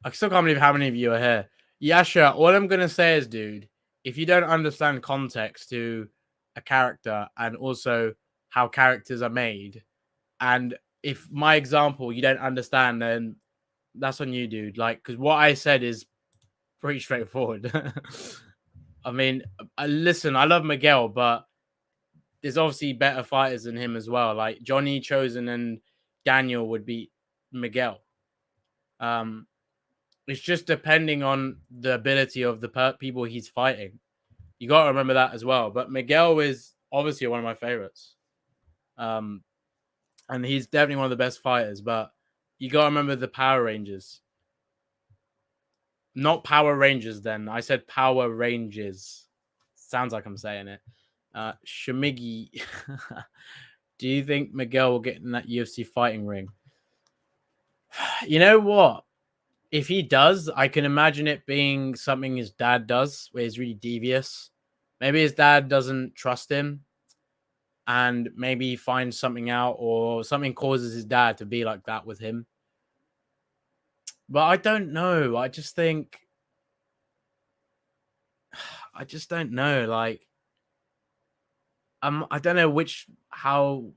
I still can't believe how many of you are here. Yasha, all I'm going to say is, dude, if you don't understand context to a character and also how characters are made, and if my example you don't understand, then that's on you, dude. Like, because what I said is pretty straightforward. I mean, listen, I love Miguel, but there's obviously better fighters than him as well. Like Johnny, Chosen, and Daniel would beat Miguel. It's just depending on the ability of the people he's fighting. You got to remember that as well. But Miguel is obviously one of my favorites. And he's definitely one of the best fighters. But you got to remember the Power Rangers. Not Power Rangers, then. I said Power Rangers. Sounds like I'm saying it. Shamigi, do you think Miguel will get in that UFC fighting ring? You know what? If he does, I can imagine it being something his dad does, where he's really devious. Maybe his dad doesn't trust him, and maybe he finds something out, or something causes his dad to be like that with him. But I don't know. I just don't know. Like, I don't know how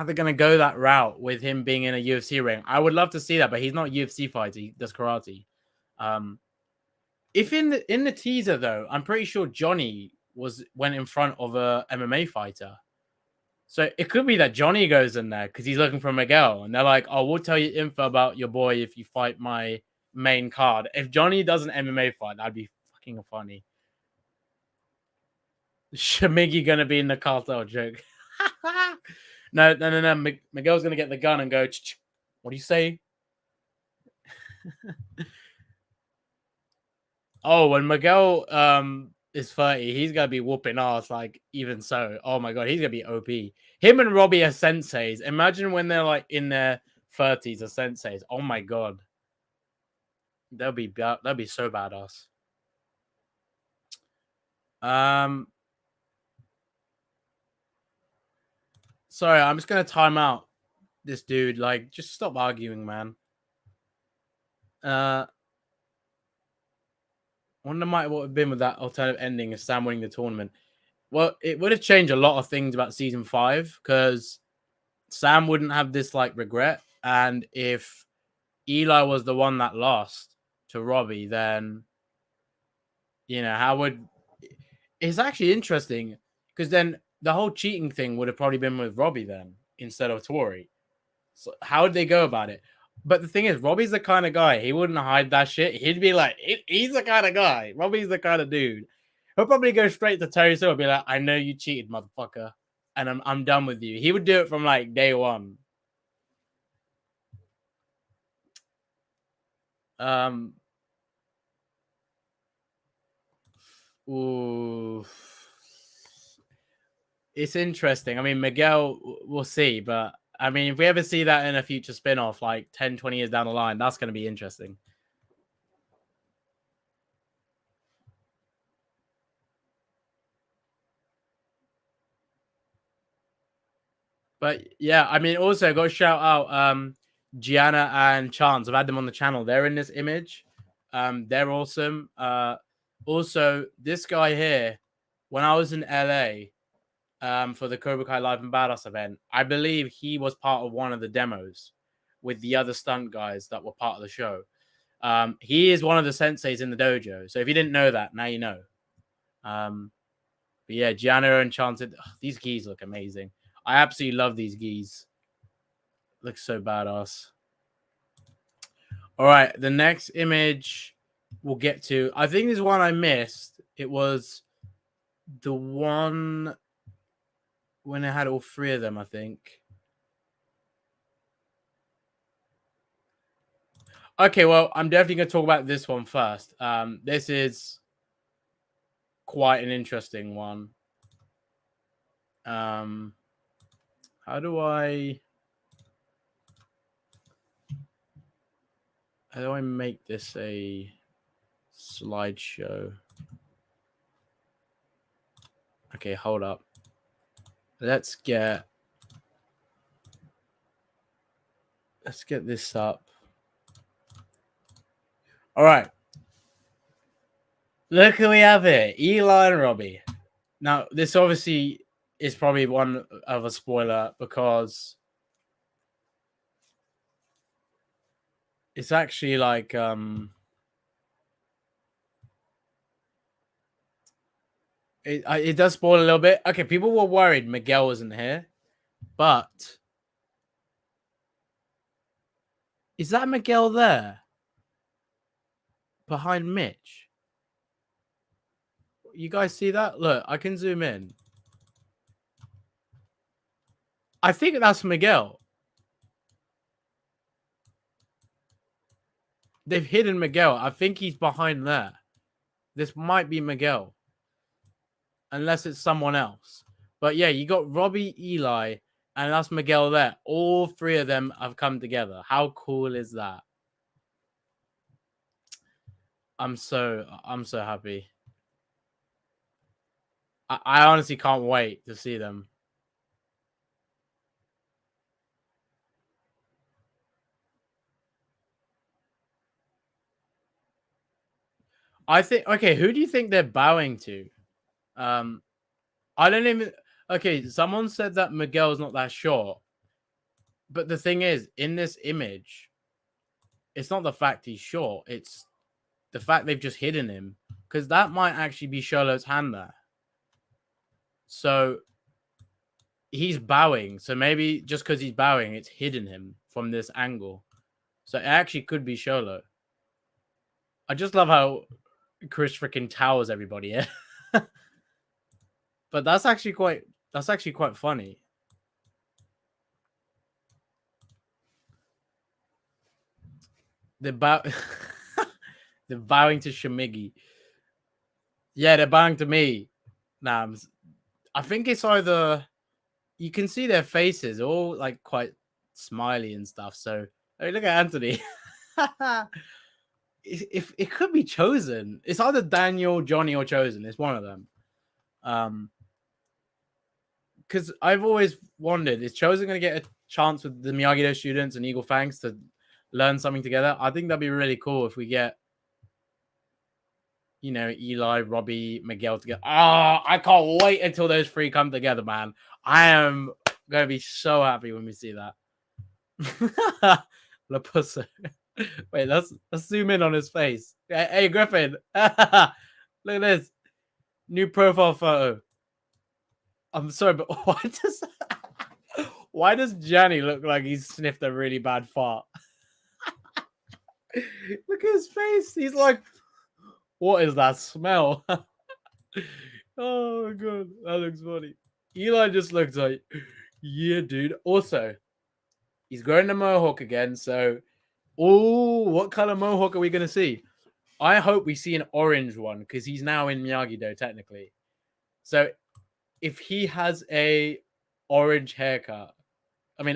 they're gonna go that route with him being in a UFC ring. I would love to see that, but he's not a UFC fighter. He does karate. If in the teaser though, I'm pretty sure Johnny went in front of a MMA fighter. So it could be that Johnny goes in there because he's looking for Miguel, and they're like, "Oh, we'll tell you info about your boy if you fight my main card." If Johnny does an MMA fight, that'd be fucking funny. Shamigi gonna be in the cartel joke. No. Miguel's gonna get the gun and go. What do you say? Oh, when Miguel is 30, he's gonna be whooping ass. Like even so, oh my god, he's gonna be OP. Him and Robbie are senseis. Imagine when they're like in their 30s as senseis. Oh my god, that'll be so badass. Sorry, I'm just gonna time out this dude. Like, just stop arguing, man. Wonder what would have been with that alternative ending of Sam winning the tournament. Well, it would have changed a lot of things about season 5 because Sam wouldn't have this like regret, and if Eli was the one that lost to Robbie, then how would it's actually interesting because then the whole cheating thing would have probably been with Robbie then instead of Tori. So how would they go about it? But the thing is, Robbie's the kind of guy, he wouldn't hide that shit. He'd be like, he's the kind of guy. Robbie's the kind of dude. He'll probably go straight to Terry Silver and be like, I know you cheated, motherfucker. And I'm done with you. He would do it from like day one. Ooh. It's interesting. I mean, Miguel, we'll see. But I mean, if we ever see that in a future spin-off, like 10, 20 years down the line, that's going to be interesting. But yeah, I mean, also got to shout out Gianna and Chance. I've had them on the channel. They're in this image. They're awesome. Also, this guy here, when I was in LA for the Cobra Kai Live and Badass event, I believe he was part of one of the demos with the other stunt guys that were part of the show. He is one of the senseis in the dojo. So if you didn't know that, now you know. But yeah, Gianna and Chance, these geese look amazing. I absolutely love these geese. Looks so badass. All right, the next image we'll get to. I think there's one I missed. It was the one when I had all three of them, I think. Okay, well, I'm definitely going to talk about this one first. This is quite an interesting one. How do I make this a slideshow? Okay, hold up. Let's get this up. All right. Look who we have here, Eli and Robbie. Now, this obviously is probably one of a spoiler because it's actually like it does spoil a little bit. Okay, people were worried Miguel wasn't here, but is that Miguel there behind Mitch? You guys see that? Look, I can zoom in. I think that's Miguel. They've hidden Miguel. I think he's behind there. This might be Miguel. Unless it's someone else. But yeah, you got Robbie, Eli, and that's Miguel there. All three of them have come together. How cool is that? I'm so happy. I honestly can't wait to see them. I think, okay, who do you think they're bowing to? I don't even, okay, someone said that Miguel's not that short. But the thing is, in this image, it's not the fact he's short. It's the fact they've just hidden him. Because that might actually be Charlotte's hand there. So he's bowing. So maybe just because he's bowing, it's hidden him from this angle. So it actually could be Charlotte. I just love how Chris freaking towers everybody. Yeah. But that's actually quite funny. They're they're bowing to Shimigi. Yeah, they're bowing to me. Nah, I think it's either you can see their faces all like quite smiley and stuff. So I mean, look at Anthony. If it could be Chosen, it's either Daniel, Johnny, or Chosen. It's one of them. Because I've always wondered, is Chosen going to get a chance with the Miyagi-Do students and Eagle Fangs to learn something together? I think that'd be really cool if we get, you know, Eli, Robbie, Miguel together. I can't wait until those three come together, man. I am going to be so happy when we see that. Lapusso. Wait, let's zoom in on his face. Hey, Griffin. Look at this. New profile photo. I'm sorry, but why does Johnny look like he's sniffed a really bad fart? Look at his face. He's like, what is that smell? Oh my god, that looks funny. Eli just looks like, yeah, dude. Also, he's growing the mohawk again. So, what color mohawk are we gonna see? I hope we see an orange one because he's now in Miyagi-Do technically. So, if he has a orange haircut,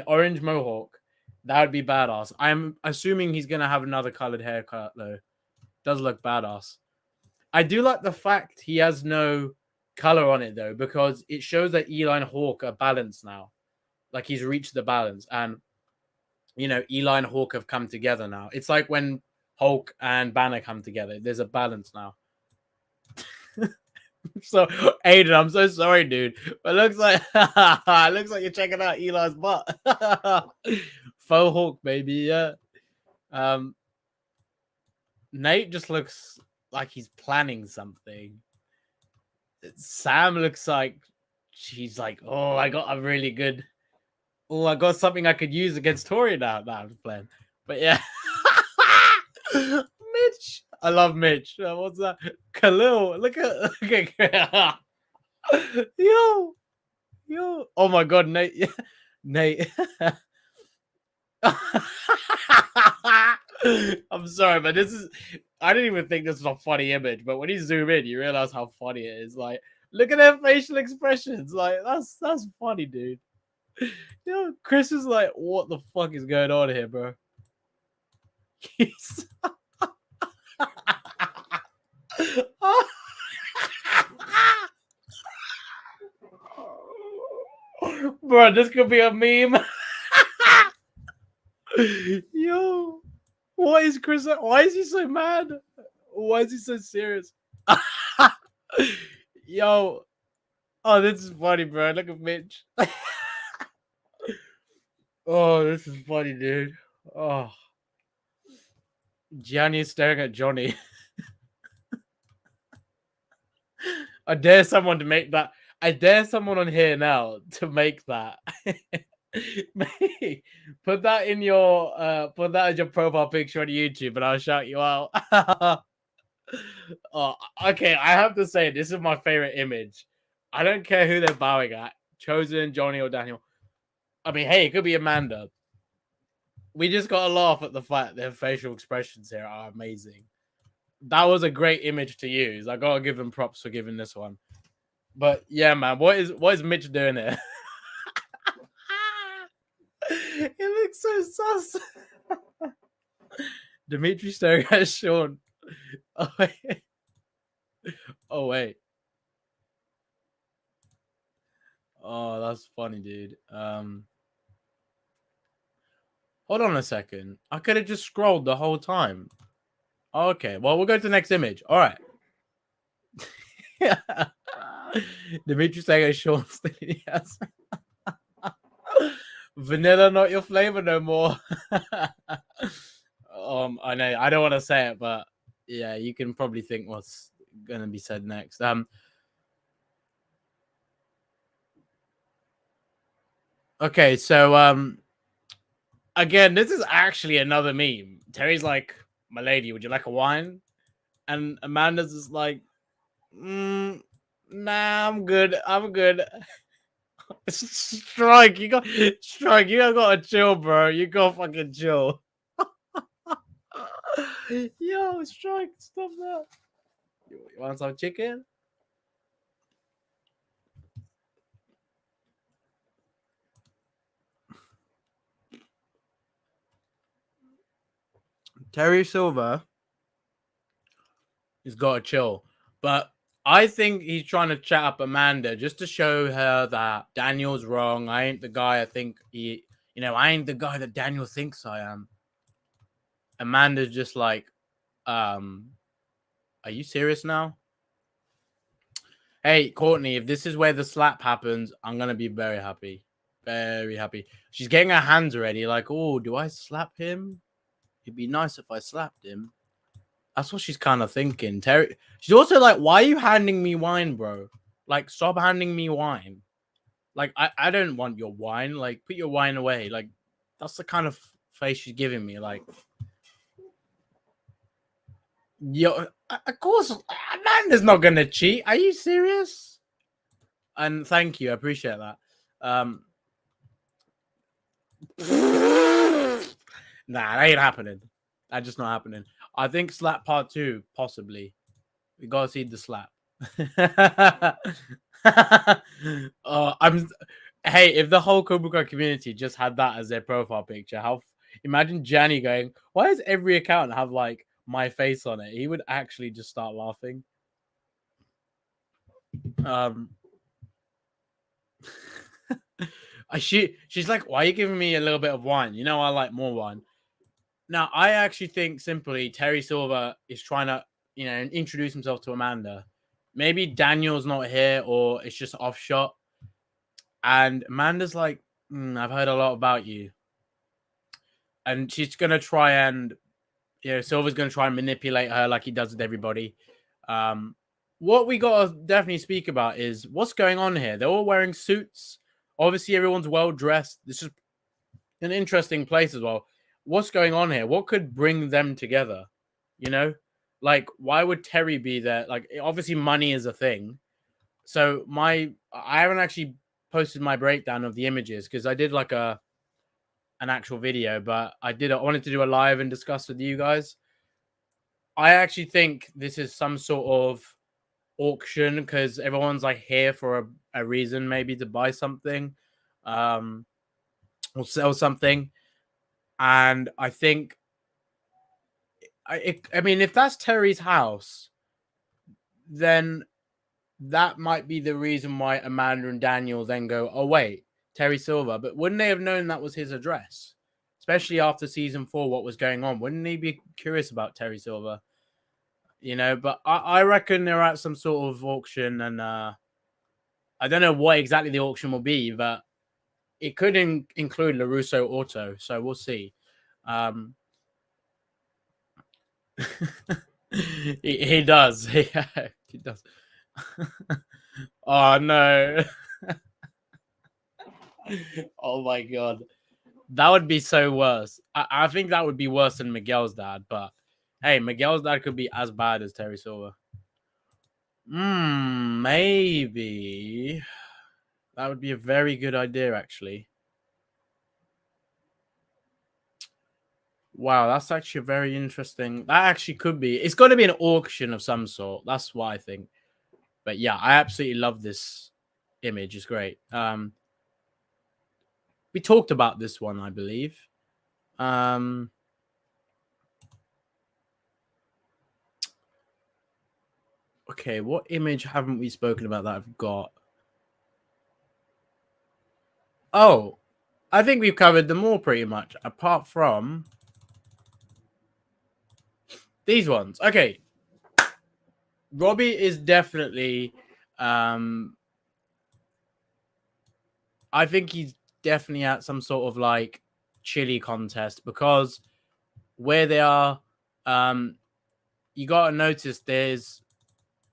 orange mohawk, that would be badass. I'm assuming he's gonna have another colored haircut though. Does look badass. I do like the fact he has no color on it though, because it shows that Eli and Hawk are balanced now. Like he's reached the balance, and you know, Eli and Hawk have come together now. It's like when Hulk and Banner come together. There's a balance now. So Aiden, I'm so sorry, dude. But it looks like you're checking out Eli's butt. Faux Hawk, baby, yeah. Nate just looks like he's planning something. Sam looks like she's like, oh, I got a really good. Oh, I got something I could use against Tori now. Nah, I'm playing. But yeah. Mitch. I love Mitch. What's that? Khalil. Look at yo. Oh my god, Nate. Nate. I'm sorry, but I didn't even think this was a funny image, but when you zoom in, you realize how funny it is. Like, look at their facial expressions. Like, that's funny, dude. You know, Chris is like, what the fuck is going on here, bro? Bro, this could be a meme. Yo, what is Chris? Why is he so mad? Why is he so serious? Yo, oh, this is funny, bro. Look at Mitch. Oh, this is funny, dude. Oh, Gianni is staring at Johnny. I dare someone to make that. I dare someone on here now to make that. Put that in your put that as your profile picture on YouTube, and I'll shout you out. Oh, okay. I have to say, this is my favorite image. I don't care who they're bowing at, Chosen, Johnny, or Daniel. I mean, hey, it could be Amanda. We just gotta laugh at the fact their facial expressions here are amazing. That was a great image to use. I gotta give them props for giving this one. But yeah, man, what is Mitch doing there? It looks so sus. Dimitri staring at Sean. Oh wait. Oh wait. Oh, that's funny, dude. Hold on a second. I could have just scrolled the whole time. Okay, well, we'll go to the next image. All right. Dimitri saying Sean. Yes. Vanilla, not your flavor no more. I know. I don't want to say it, but yeah, you can probably think what's going to be said next. Okay, so again, this is actually another meme. Terry's like, "My lady, would you like a wine?" And Amanda's just like, Nah, I'm good. I'm good. Strike, you got strike. You gotta chill, bro. You gotta fucking chill. Yo, strike, stop that. You want some chicken? Terry Silver has got to chill, but I think he's trying to chat up Amanda just to show her that Daniel's wrong. I ain't the guy I think I ain't the guy that Daniel thinks I am. Amanda's just like, are you serious now? Hey, Courtney, if this is where the slap happens, I'm gonna be very happy. Very happy. She's getting her hands ready, like, oh, do I slap him? It'd be nice if I slapped him. That's what she's kind of thinking. Terry. She's also like, why are you handing me wine, bro? Like, stop handing me wine. Like, I don't want your wine. Like, put your wine away. Like, that's the kind of face she's giving me. Like, yo, of course, Amanda's not gonna cheat. Are you serious? And thank you, I appreciate that. Nah, that ain't happening. That's just not happening. I think slap part 2, possibly. We gotta see the slap. Hey, if the whole Cobra Kai community just had that as their profile picture, imagine Janny going, why does every account have like my face on it? He would actually just start laughing. She's like, why are you giving me a little bit of wine? You know, I like more wine. Now, I actually think simply Terry Silver is trying to, introduce himself to Amanda. Maybe Daniel's not here or it's just off shot. And Amanda's like, I've heard a lot about you. And she's going to try and, Silver's going to try and manipulate her like he does with everybody. What we got to definitely speak about is what's going on here. They're all wearing suits. Obviously, everyone's well dressed. This is an interesting place as well. What's going on here? What could bring them together? Like, why would Terry be there? Like, obviously, money is a thing. So I haven't actually posted my breakdown of the images because I did like an actual video, but I wanted to do a live and discuss with you guys. I actually think this is some sort of auction because everyone's like here for a reason, maybe to buy something, or sell something. And I think, I mean, if that's Terry's house, then that might be the reason why Amanda and Daniel then go, oh, wait, Terry Silver. But wouldn't they have known that was his address? Especially after season 4, what was going on? Wouldn't he be curious about Terry Silver? But I reckon they're at some sort of auction, and I don't know what exactly the auction will be, but it could include LaRusso Auto, so we'll see. He does. He does. Oh, no. Oh, my God. That would be so worse. I think that would be worse than Miguel's dad, but hey, Miguel's dad could be as bad as Terry Silver. Maybe. That would be a very good idea, actually. Wow, that's actually very interesting. That actually could be. It's got to be an auction of some sort. That's what I think. But yeah, I absolutely love this image. It's great. We talked about this one, I believe. Okay, what image haven't we spoken about that I've got? Oh, I think we've covered them all pretty much, apart from these ones. Okay. Robbie is definitely, I think he's definitely at some sort of like chili contest because where they are, you got to notice there's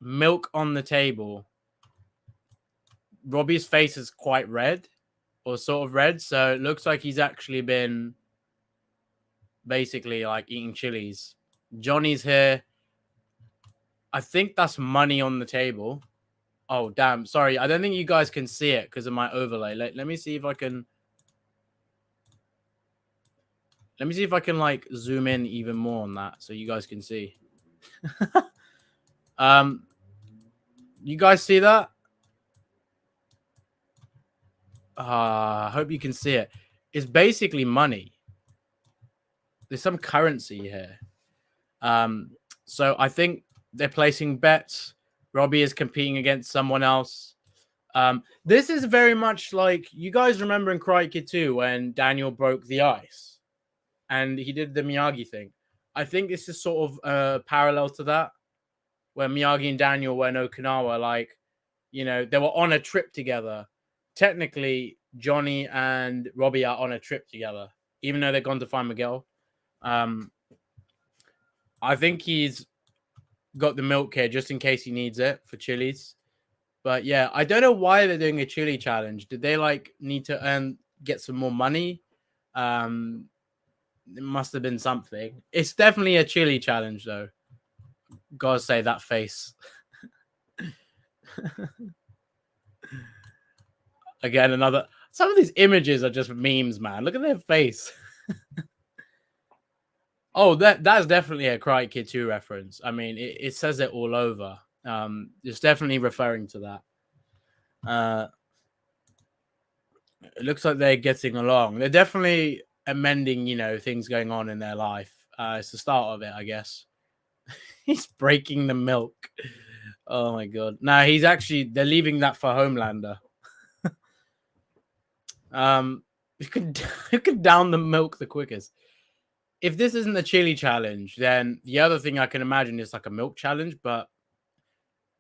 milk on the table. Robbie's face is quite red or sort of red. So it looks like he's actually been basically like eating chilies. Johnny's here. I think that's money on the table. Oh, damn. Sorry. I don't think you guys can see it because of my overlay. Let me see if I can. Let me see if I can like zoom in even more on that so you guys can see. You guys see that? I hope you can see it. It's basically money. There's some currency here. So I think they're placing bets. Robbie is competing against someone else. This is very much like you guys remember in Karate Kid 2 when Daniel broke the ice and he did the Miyagi thing. I think this is sort of parallel to that, where Miyagi and Daniel were in Okinawa, like, you know, they were on a trip together. Technically, Johnny and Robbie are on a trip together, even though they're gone to find Miguel. I think he's got the milk here just in case he needs it for chilies. But yeah, I don't know why they're doing a chili challenge. Did they like need to get some more money? It must have been something. It's definitely a chili challenge, though. Gotta say that face. Again, another. Some of these images are just memes, man. Look at their face. Oh, that's definitely a Karate Kid 2 reference. I mean, it says it all over. It's definitely referring to that. It looks like they're getting along. They're definitely amending, you know, things going on in their life. It's the start of it, I guess. He's breaking the milk. Oh my god. No, they're leaving that for Homelander. Who could down the milk the quickest? If this isn't the chili challenge, then the other thing I can imagine is like a milk challenge, but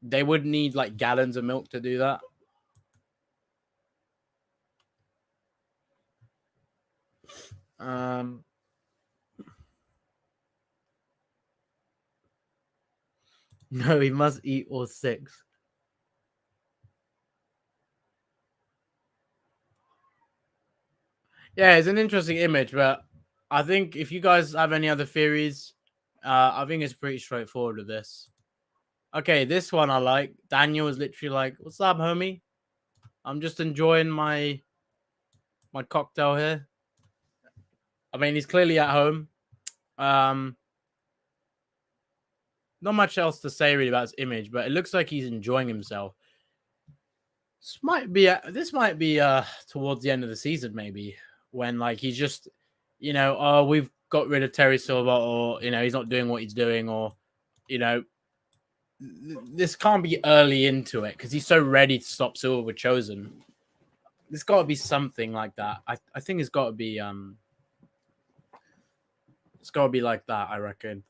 they would need like gallons of milk to do that. No, he must eat all 6. Yeah, it's an interesting image, but I think if you guys have any other theories, I think it's pretty straightforward with this. Okay, this one I like. Daniel is literally like, "What's up, homie? I'm just enjoying my cocktail here." I mean, he's clearly at home. Not much else to say really about his image, but it looks like he's enjoying himself. This might be towards the end of the season, maybe, when like he's just, you know, oh, we've got rid of Terry Silver, or you know, he's not doing what he's doing, or you know, this can't be early into it because he's so ready to stop Silver with Chosen. There's got to be something like that. I think it's got to be like that. I reckon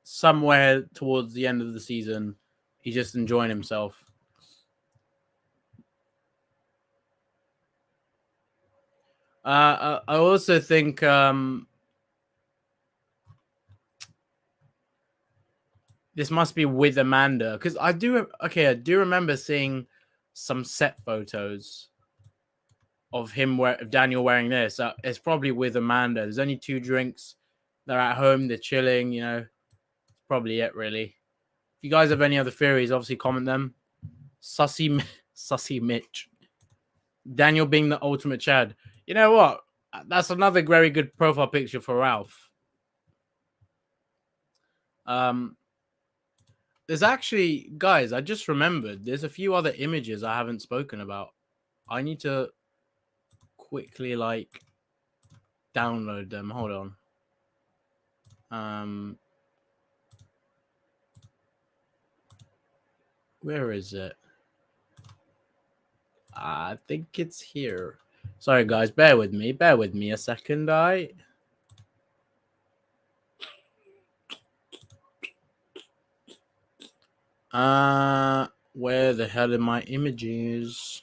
somewhere towards the end of the season, he's just enjoying himself. I also think this must be with Amanda because I do remember seeing some set photos of Daniel wearing this. It's probably with Amanda. There's only 2 drinks. They're at home. They're chilling. You know, it's probably it really. If you guys have any other theories, obviously comment them. Sussy Mitch. Daniel being the ultimate Chad. You know what? That's another very good profile picture for Ralph. There's actually, guys, I just remembered there's a few other images I haven't spoken about. I need to quickly like download them. Hold on. Where is it? I think it's here. Sorry, guys, bear with me. Bear with me a second. Where the hell are my images?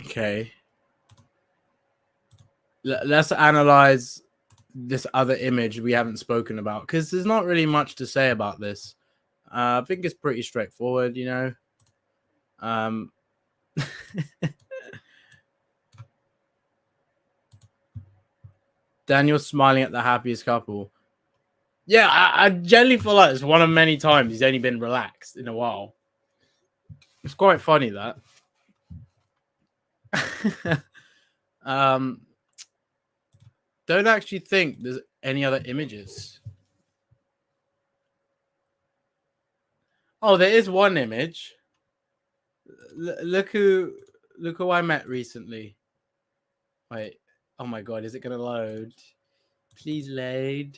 Okay. Let's analyze this other image we haven't spoken about because there's not really much to say about this. I think it's pretty straightforward, you know. Daniel's smiling at the happiest couple. Yeah, I generally feel like it's one of many times he's only been relaxed in a while. It's quite funny that. Don't actually think there's any other images. Oh, there is one image. Look who I met recently. Wait. Oh my god, is it gonna load? Please load.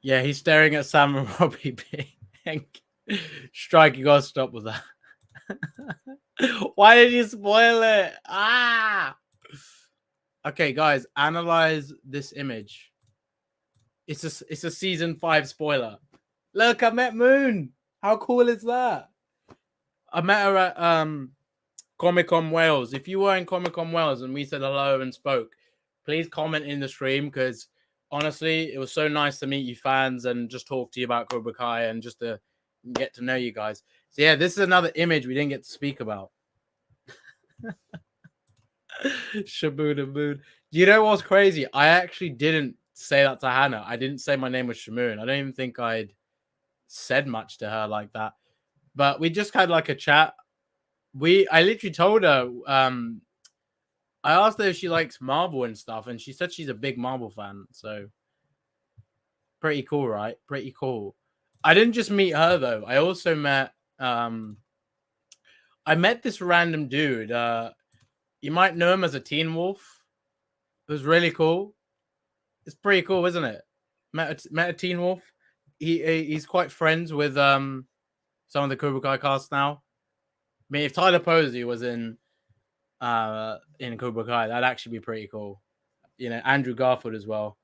Yeah, he's staring at Sam and Robbie being Strike, you gotta stop with that. Why did you spoil it? Ah! Okay, guys, analyze this image. It's a season 5 spoiler. Look, I met Moon. How cool is that? I met her at Comic-Con Wales. If you were in Comic-Con Wales and we said hello and spoke, please comment in the stream, because honestly, it was so nice to meet you fans and just talk to you about Cobra Kai and just to get to know you guys. So yeah, this is another image we didn't get to speak about. Shaboon Moon. You know what's crazy? I actually didn't say that to Hannah. I didn't say my name was Shamoon. I don't even think I'd said much to her like that. But we just had like a chat. I literally told her, I asked her if she likes Marvel and stuff, and she said she's a big Marvel fan. So pretty cool, right? Pretty cool. I didn't just meet her though. I also met I met this random dude. You might know him as a Teen Wolf. It was really cool. It's pretty cool, isn't it? Met a Teen Wolf. He's quite friends with some of the Cobra Kai cast now. I mean, if Tyler Posey was in Cobra Kai, that'd actually be pretty cool. You know, Andrew Garfield as well.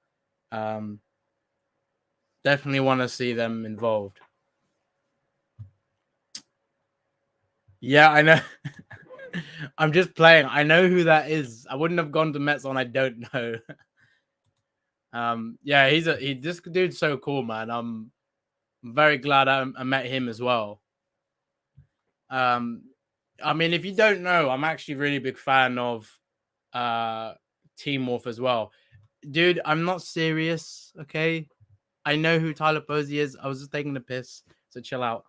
Definitely want to see them involved. Yeah, I know. I'm just playing. I know who that is. I wouldn't have gone to Met Zone. I don't know. Yeah, this dude's so cool, man. I'm very glad I met him as well. I mean, if you don't know, I'm actually a really big fan of Team Wolf as well. Dude, I'm not serious, okay? I know who Tyler Posey is. I was just taking the piss, so chill out.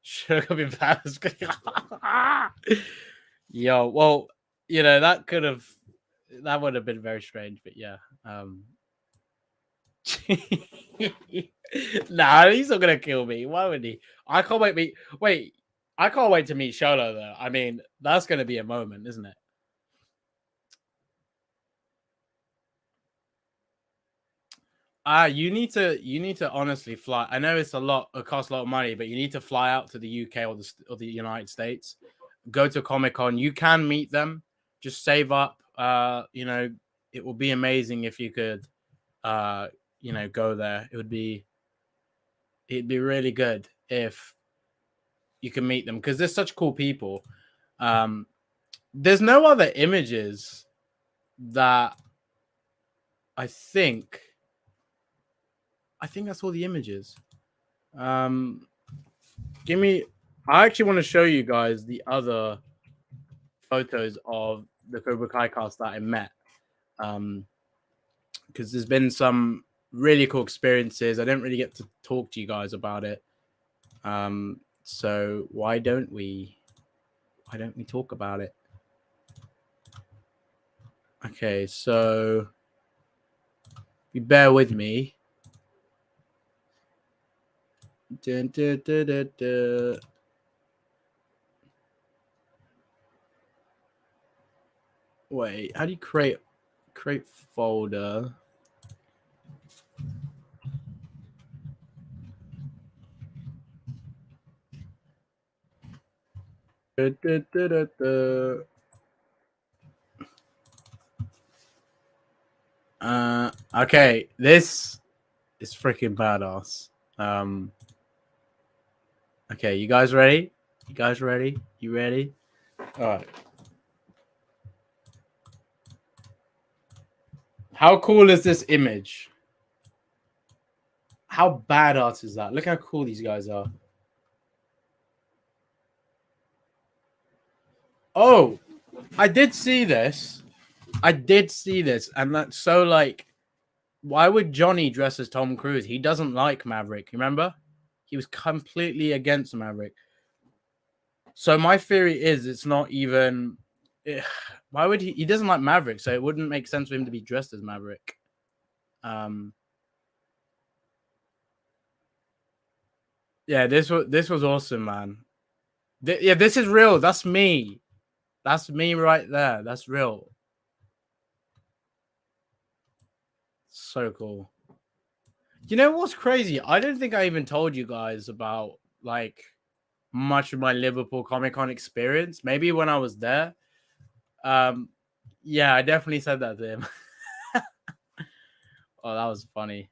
Should have been bad. Yo, well, you know, that would have been very strange, but yeah. Nah, he's not gonna kill me. Why would he? I can't wait. I can't wait to meet Sholo though. I mean, that's gonna be a moment, isn't it? You need to honestly fly. I know it costs a lot of money, but you need to fly out to the UK or the United States. Go to Comic-Con. You can meet them. Just save up. You know, it will be amazing if you could you know, go there. It'd be really good if you can meet them, because they're such cool people. There's no other images that I think that's all the images. Give me. I actually want to show you guys the other photos of the Cobra Kai cast that I met. Because there's been some really cool experiences. I didn't really get to talk to you guys about it. So why don't we talk about it? Okay, so you bear with me. Dun, dun, dun, dun, dun. Wait, how do you create folder? Dun, dun, dun, dun, dun. Okay, this is freaking badass. Okay, you guys ready? You ready? All right. How cool is this image? How badass is that? Look how cool these guys are. Oh, I did see this. And that's so like, why would Johnny dress as Tom Cruise? He doesn't like Maverick. Remember, he was completely against Maverick. So my theory is it's not even. Why would he? He doesn't like Maverick, so it wouldn't make sense for him to be dressed as Maverick. Yeah, this was awesome, man. Yeah, this is real. That's me. That's me right there. That's real. So cool. You know what's crazy? I don't think I even told you guys about like much of my Liverpool Comic Con experience. Maybe when I was there. Yeah, I definitely said that to him. Oh, that was funny.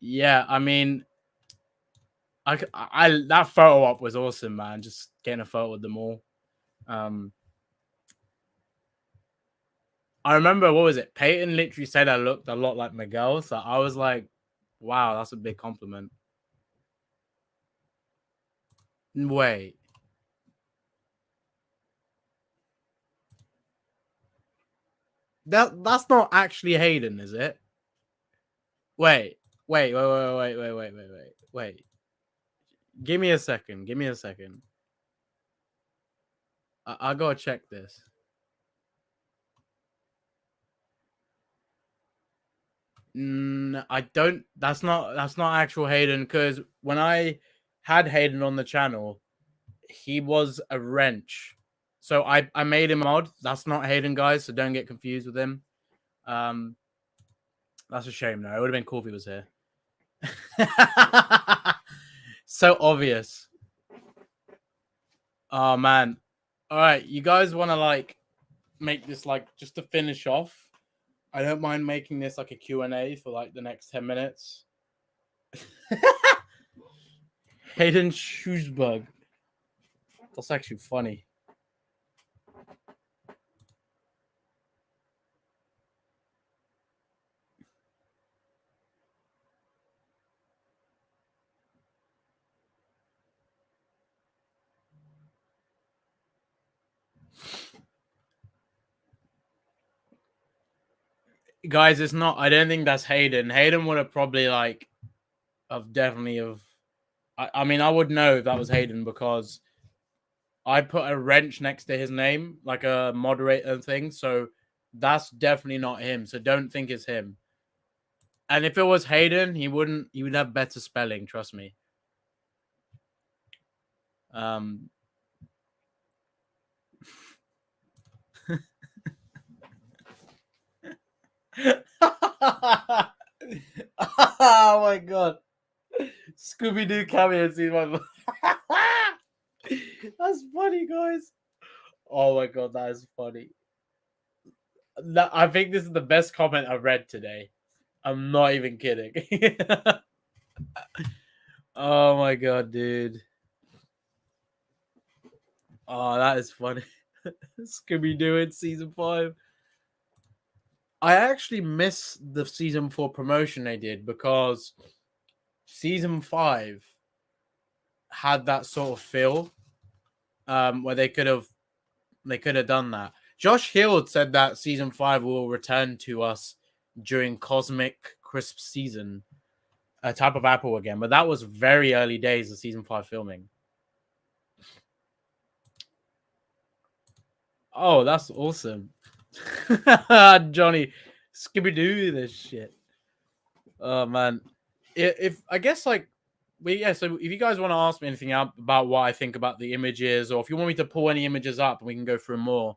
Yeah, I mean, I that photo op was awesome, man. Just getting a photo with them all. I remember, what was it? Peyton literally said I looked a lot like Miguel, so I was like, wow, that's a big compliment. Wait. That's not actually Hayden, is it? Wait. Wait. Give me a second. I gotta check this. I don't. That's not actual Hayden, because when I had Hayden on the channel, he was a wrench. So I made him a mod. That's not Hayden, guys. So don't get confused with him. That's a shame. Though it would have been cool if he was here. So obvious. Oh man. All right, you guys want to like make this like just to finish off? I don't mind making this like a Q&A for like the next 10 minutes. Hayden Shoesbug. That's actually funny. Guys, it's not. I don't think that's Hayden. Hayden would have probably like have definitely have. I mean, I would know if that was Hayden because I put a wrench next to his name, like a moderator thing. So that's definitely not him. So don't think it's him. And if it was Hayden, he wouldn't. He would have better spelling. Trust me. Oh my god. Scooby Doo cameo scene. That's funny, guys. Oh my god, that is funny. I think this is the best comment I've read today. I'm not even kidding. Oh my god, dude. Oh, that is funny. Scooby Doo in season 5. I actually miss the season 4 promotion they did because season 5 had that sort of feel where they could have done that. Josh Hill said that season 5 will return to us during Cosmic Crisp season, a type of apple again, but that was very early days of season 5 filming. Oh, that's awesome. Johnny, Scooby Doo this shit. Oh man. If I guess like so if you guys want to ask me anything about what I think about the images, or if you want me to pull any images up and we can go through more,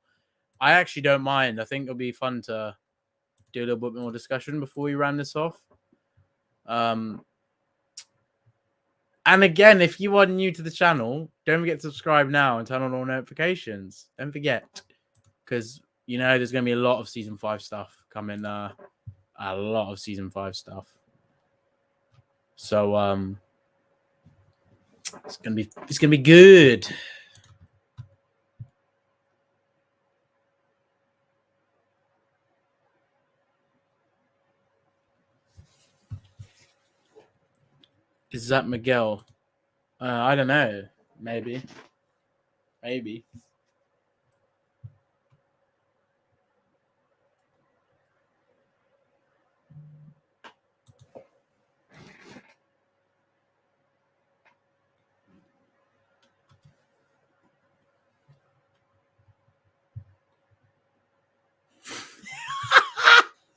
I actually don't mind. I think it'll be fun to do a little bit more discussion before we round this off. And again, if you are new to the channel, don't forget to subscribe now and turn on all notifications. Don't forget, because you know there's going to be a lot of season 5 stuff coming. A lot of season 5 stuff. So it's gonna be good. Is that Miguel? I don't know. Maybe.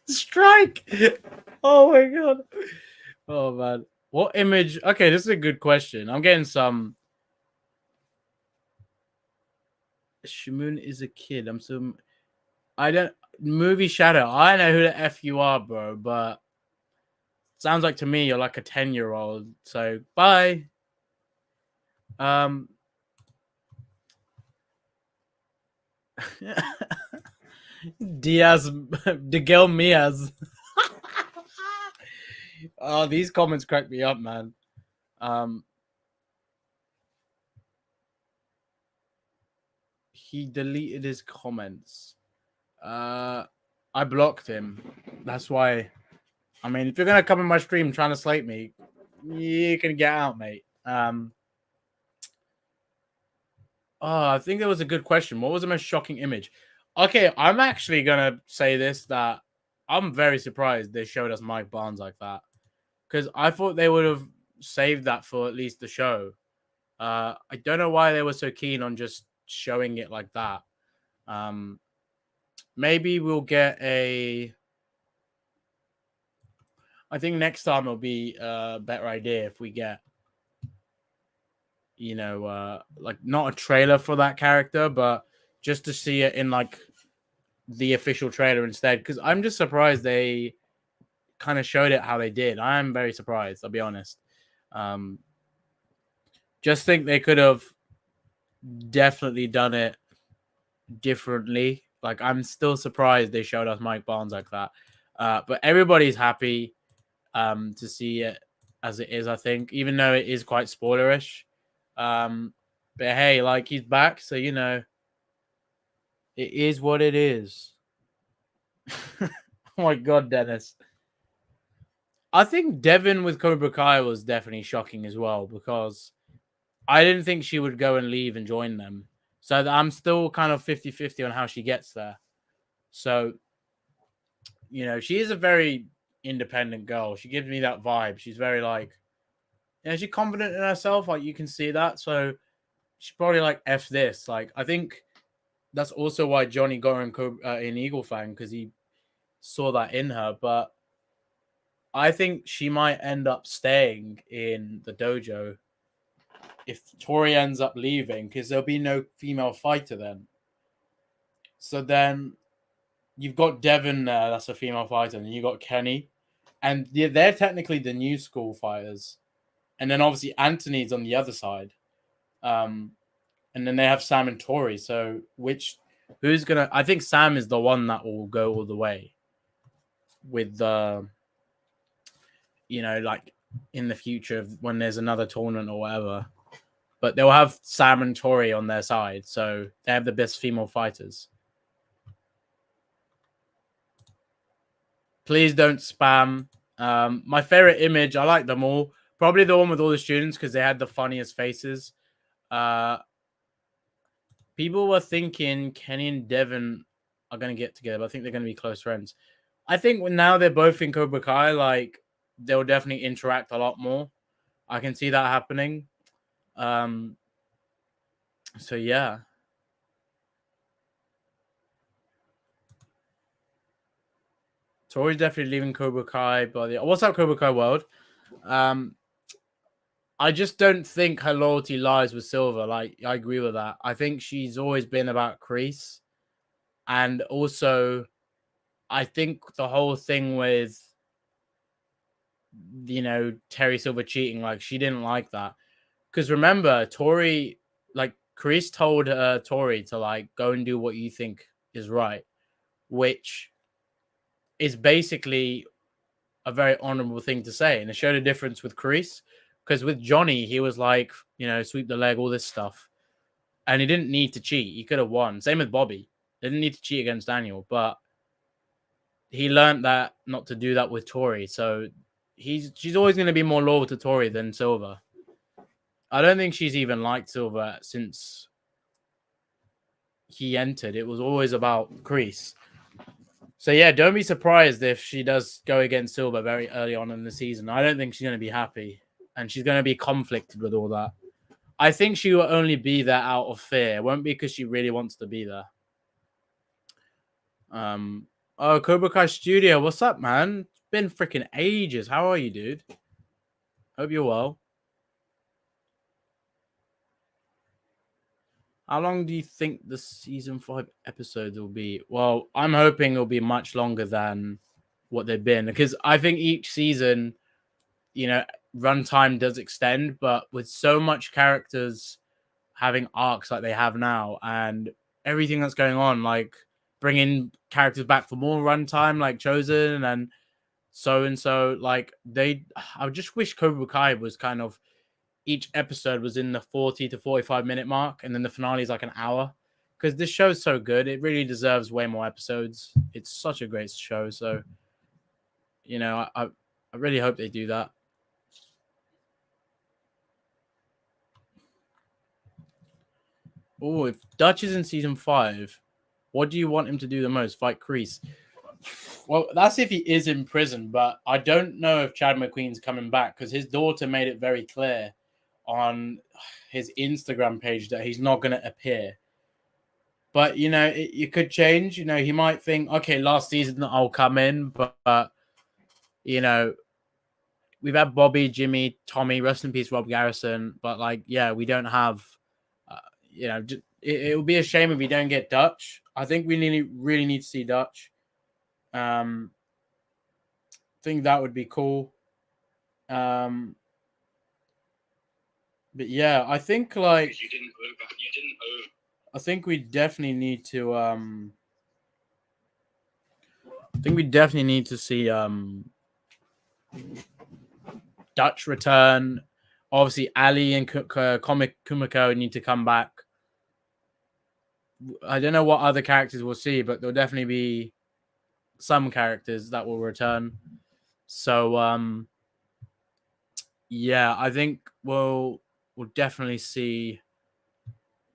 Strike! Oh my god. Oh man. What image? Okay, this is a good question. I'm getting some. Shimoon is a kid. I'm so. I don't. Movie Shadow. I know who the F you are, bro, but sounds like to me you're like a 10-year-old. So bye. Diaz, Digel Miaz. Oh, these comments crack me up, man. He deleted his comments. I blocked him. That's why. I mean, if you're gonna come in my stream trying to slate me, you can get out, mate. I think that was a good question. What was the most shocking image? Okay, I'm actually gonna say this, that I'm very surprised they showed us Mike Barnes like that, because I thought they would have saved that for at least the show. I don't know why they were so keen on just showing it like that. Maybe we'll get a. I think next time it'll be a better idea if we get, like not a trailer for that character, but just to see it in like the official trailer instead. Because I'm just surprised they kind of showed it how they did. I am very surprised, I'll be honest. Just think they could have definitely done it differently. Like, I'm still surprised they showed us Mike Barnes like that. But everybody's happy to see it as it is, I think, even though it is quite spoilerish. But hey, like, he's back, so it is what it is. Oh my god, Dennis. I think Devin with Cobra Kai was definitely shocking as well, because I didn't think she would go and leave and join them. So I'm still kind of 50-50 on how she gets there. So, she is a very independent girl. She gives me that vibe. She's very like, she's confident in herself. Like, you can see that. So she's probably like, F this. Like, I think that's also why Johnny got her in Eagle Fang, because he saw that in her. But I think she might end up staying in the dojo if Tori ends up leaving, because there'll be no female fighter then. So then you've got Devin there, that's a female fighter, and you got Kenny. And they're technically the new school fighters. And then obviously Anthony's on the other side. And then they have Sam and Tori. So who's gonna? I think Sam is the one that will go all the way with the, like in the future when there's another tournament or whatever. But they'll have Sam and Tori on their side, so they have the best female fighters. Please don't spam. My favorite image, I like them all. Probably the one with all the students, because they had the funniest faces. People were thinking Kenny and Devin are going to get together, but I think they're going to be close friends. I think now they're both in Cobra Kai, like, they'll definitely interact a lot more. I can see that happening. So yeah. Tori's definitely leaving Cobra Kai, but what's up, Cobra Kai World? I just don't think her loyalty lies with Silver. Like, I agree with that. I think she's always been about Kreese. And also, I think the whole thing with, Terry Silver cheating, like, she didn't like that. Because remember, Tori, like, Kreese told Tori to, like, go and do what you think is right, which is basically a very honorable thing to say. And it showed a difference with Kreese. Because with Johnny, he was like, sweep the leg, all this stuff. And he didn't need to cheat. He could have won. Same with Bobby. They didn't need to cheat against Daniel. But he learned that not to do that with Tori. So she's always going to be more loyal to Tori than Silver. I don't think she's even liked Silver since he entered. It was always about Kreese. So yeah, don't be surprised if she does go against Silver very early on in the season. I don't think she's going to be happy, and she's going to be conflicted with all that. I think she will only be there out of fear. It won't be because she really wants to be there. Oh, Cobra Kai Studio, what's up, man? It's been freaking ages. How are you, dude? Hope you're well. How long do you think the season 5 episodes will be? Well, I'm hoping it'll be much longer than what they've been, because I think each season, runtime does extend, but with so much characters having arcs like they have now and everything that's going on, like bringing characters back for more runtime, like Chosen and so, like I just wish Cobra Kai was kind of, each episode was in the 40 to 45 minute mark, and then the finale is like an hour, because this show's so good. It really deserves way more episodes. It's such a great show. So, I really hope they do that. Oh, if Dutch is in season 5, what do you want him to do the most? Fight Kreese? Well, that's if he is in prison, but I don't know if Chad McQueen's coming back, because his daughter made it very clear on his Instagram page that he's not going to appear. But, it could change. He might think, okay, last season I'll come in, but we've had Bobby, Jimmy, Tommy, rest in peace, Rob Garrison. But, we don't have, it would be a shame if we don't get Dutch. I think we really need to see Dutch. I think that would be cool. But yeah, I think I think we definitely need to see Dutch return. Obviously, Ali and Kumiko need to come back. I don't know what other characters we'll see, but there'll definitely be some characters that will return. So yeah, I think we'll definitely see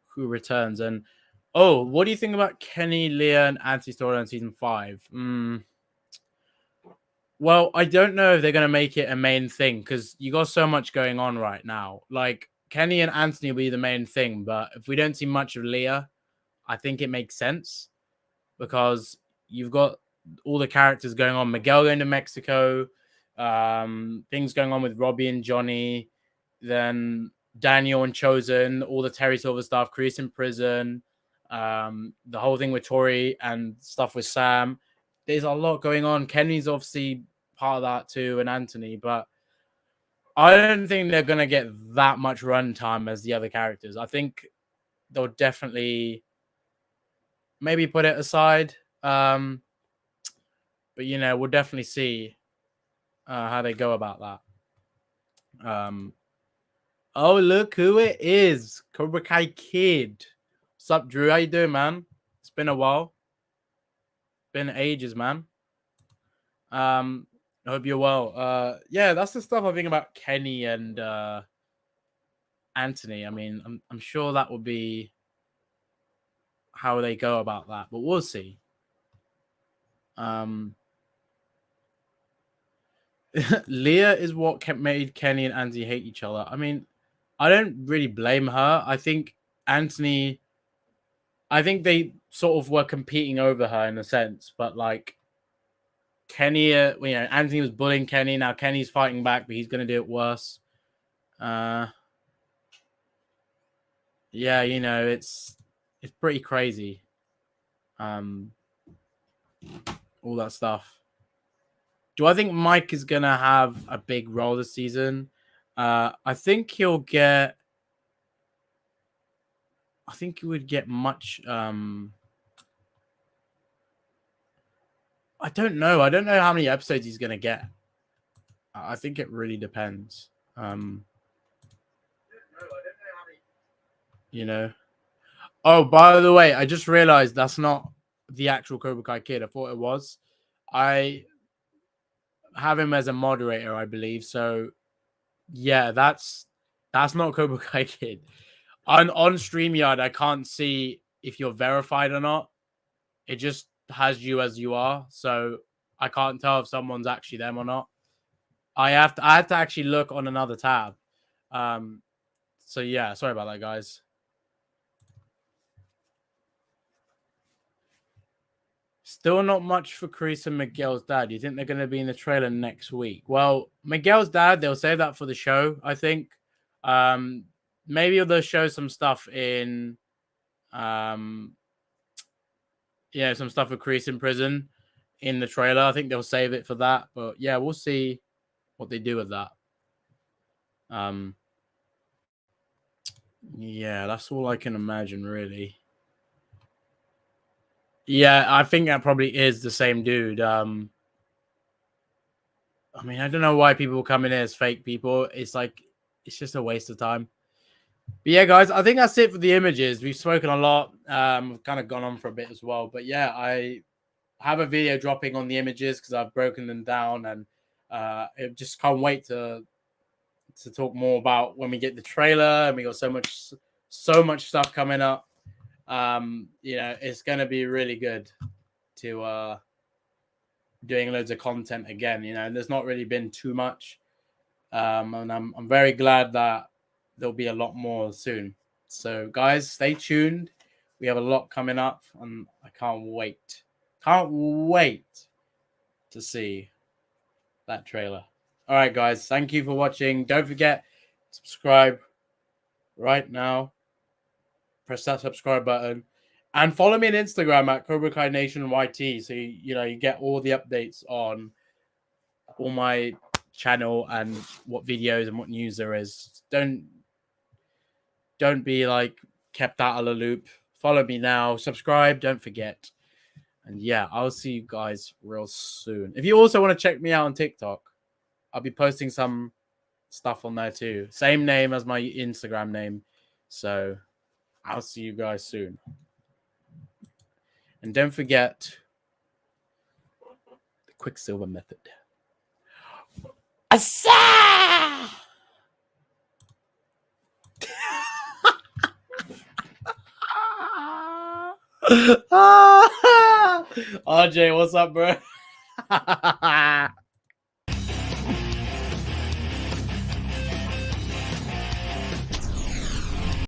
who returns. And what do you think about Kenny, Leah, and Anthony storyline in season 5? Well, I don't know if they're going to make it a main thing, because you got so much going on right now. Like, Kenny and Anthony will be the main thing, but if we don't see much of Leah, I think it makes sense, because you've got all the characters going on. Miguel going to Mexico, things going on with Robbie and Johnny, then Daniel and Chosen, all the Terry Silver stuff, Kreese in prison, the whole thing with Tori and stuff with Sam. There's a lot going on. Kenny's obviously part of that too, and Anthony, but I don't think they're going to get that much runtime as the other characters. I think they'll definitely maybe put it aside. But, we'll definitely see how they go about that. Oh, look who it is. Cobra Kai Kid. What's up, Drew? How you doing, man? It's been a while. Been ages, man. I hope you're well. Yeah, that's the stuff I think about Kenny and Anthony. I mean, I'm sure that will be how they go about that, but we'll see. Leah is what made Kenny and Anthony hate each other. I mean, I don't really blame her. I think they sort of were competing over her in a sense, but like Kenny, Anthony was bullying Kenny. Now Kenny's fighting back, but he's going to do it worse. Yeah, it's pretty crazy. All that stuff. Do I think Mike is going to have a big role this season? I think he would get much. I don't know. I don't know how many episodes he's going to get. I think it really depends. Oh, by the way, I just realized that's not the actual Cobra Kai Kid. I thought it was. have him as a moderator, I believe. So yeah, that's not Cobra Kai Kid. On StreamYard, I can't see if you're verified or not. It just has you as you are, so I can't tell if someone's actually them or not. I have to actually look on another tab. So yeah, sorry about that, guys. Still not much for Chris and Miguel's dad. You think they're going to be in the trailer next week? Well, Miguel's dad, they'll save that for the show, I think. Maybe they'll show some stuff in, some stuff with Chris in prison in the trailer. I think they'll save it for that. But yeah, we'll see what they do with that. Yeah, that's all I can imagine, really. Yeah, I think that probably is the same dude. I mean, I don't know why people come in here as fake people. It's like, it's just a waste of time. But yeah, guys, I think that's it for the images. We've spoken a lot. We've kind of gone on for a bit as well. But yeah, I have a video dropping on the images because I've broken them down, and I just can't wait to talk more about when we get the trailer, and we got so much stuff coming up. It's gonna be really good to doing loads of content again. There's not really been too much, and I'm very glad that there'll be a lot more soon. So guys, stay tuned. We have a lot coming up, and I can't wait to see that trailer. All right, guys, thank you for watching. Don't forget, subscribe right now. Press that subscribe button, and follow me on Instagram at Cobra Kai Nation YT, so you get all the updates on all my channel and what videos and what news there is. Don't be like kept out of the loop. Follow me now, subscribe, don't forget. And yeah, I'll see you guys real soon. If you also want to check me out on TikTok, I'll be posting some stuff on there too. Same name as my Instagram name. So I'll see you guys soon. And don't forget the Quicksilver method. Asa! RJ, what's up, bro?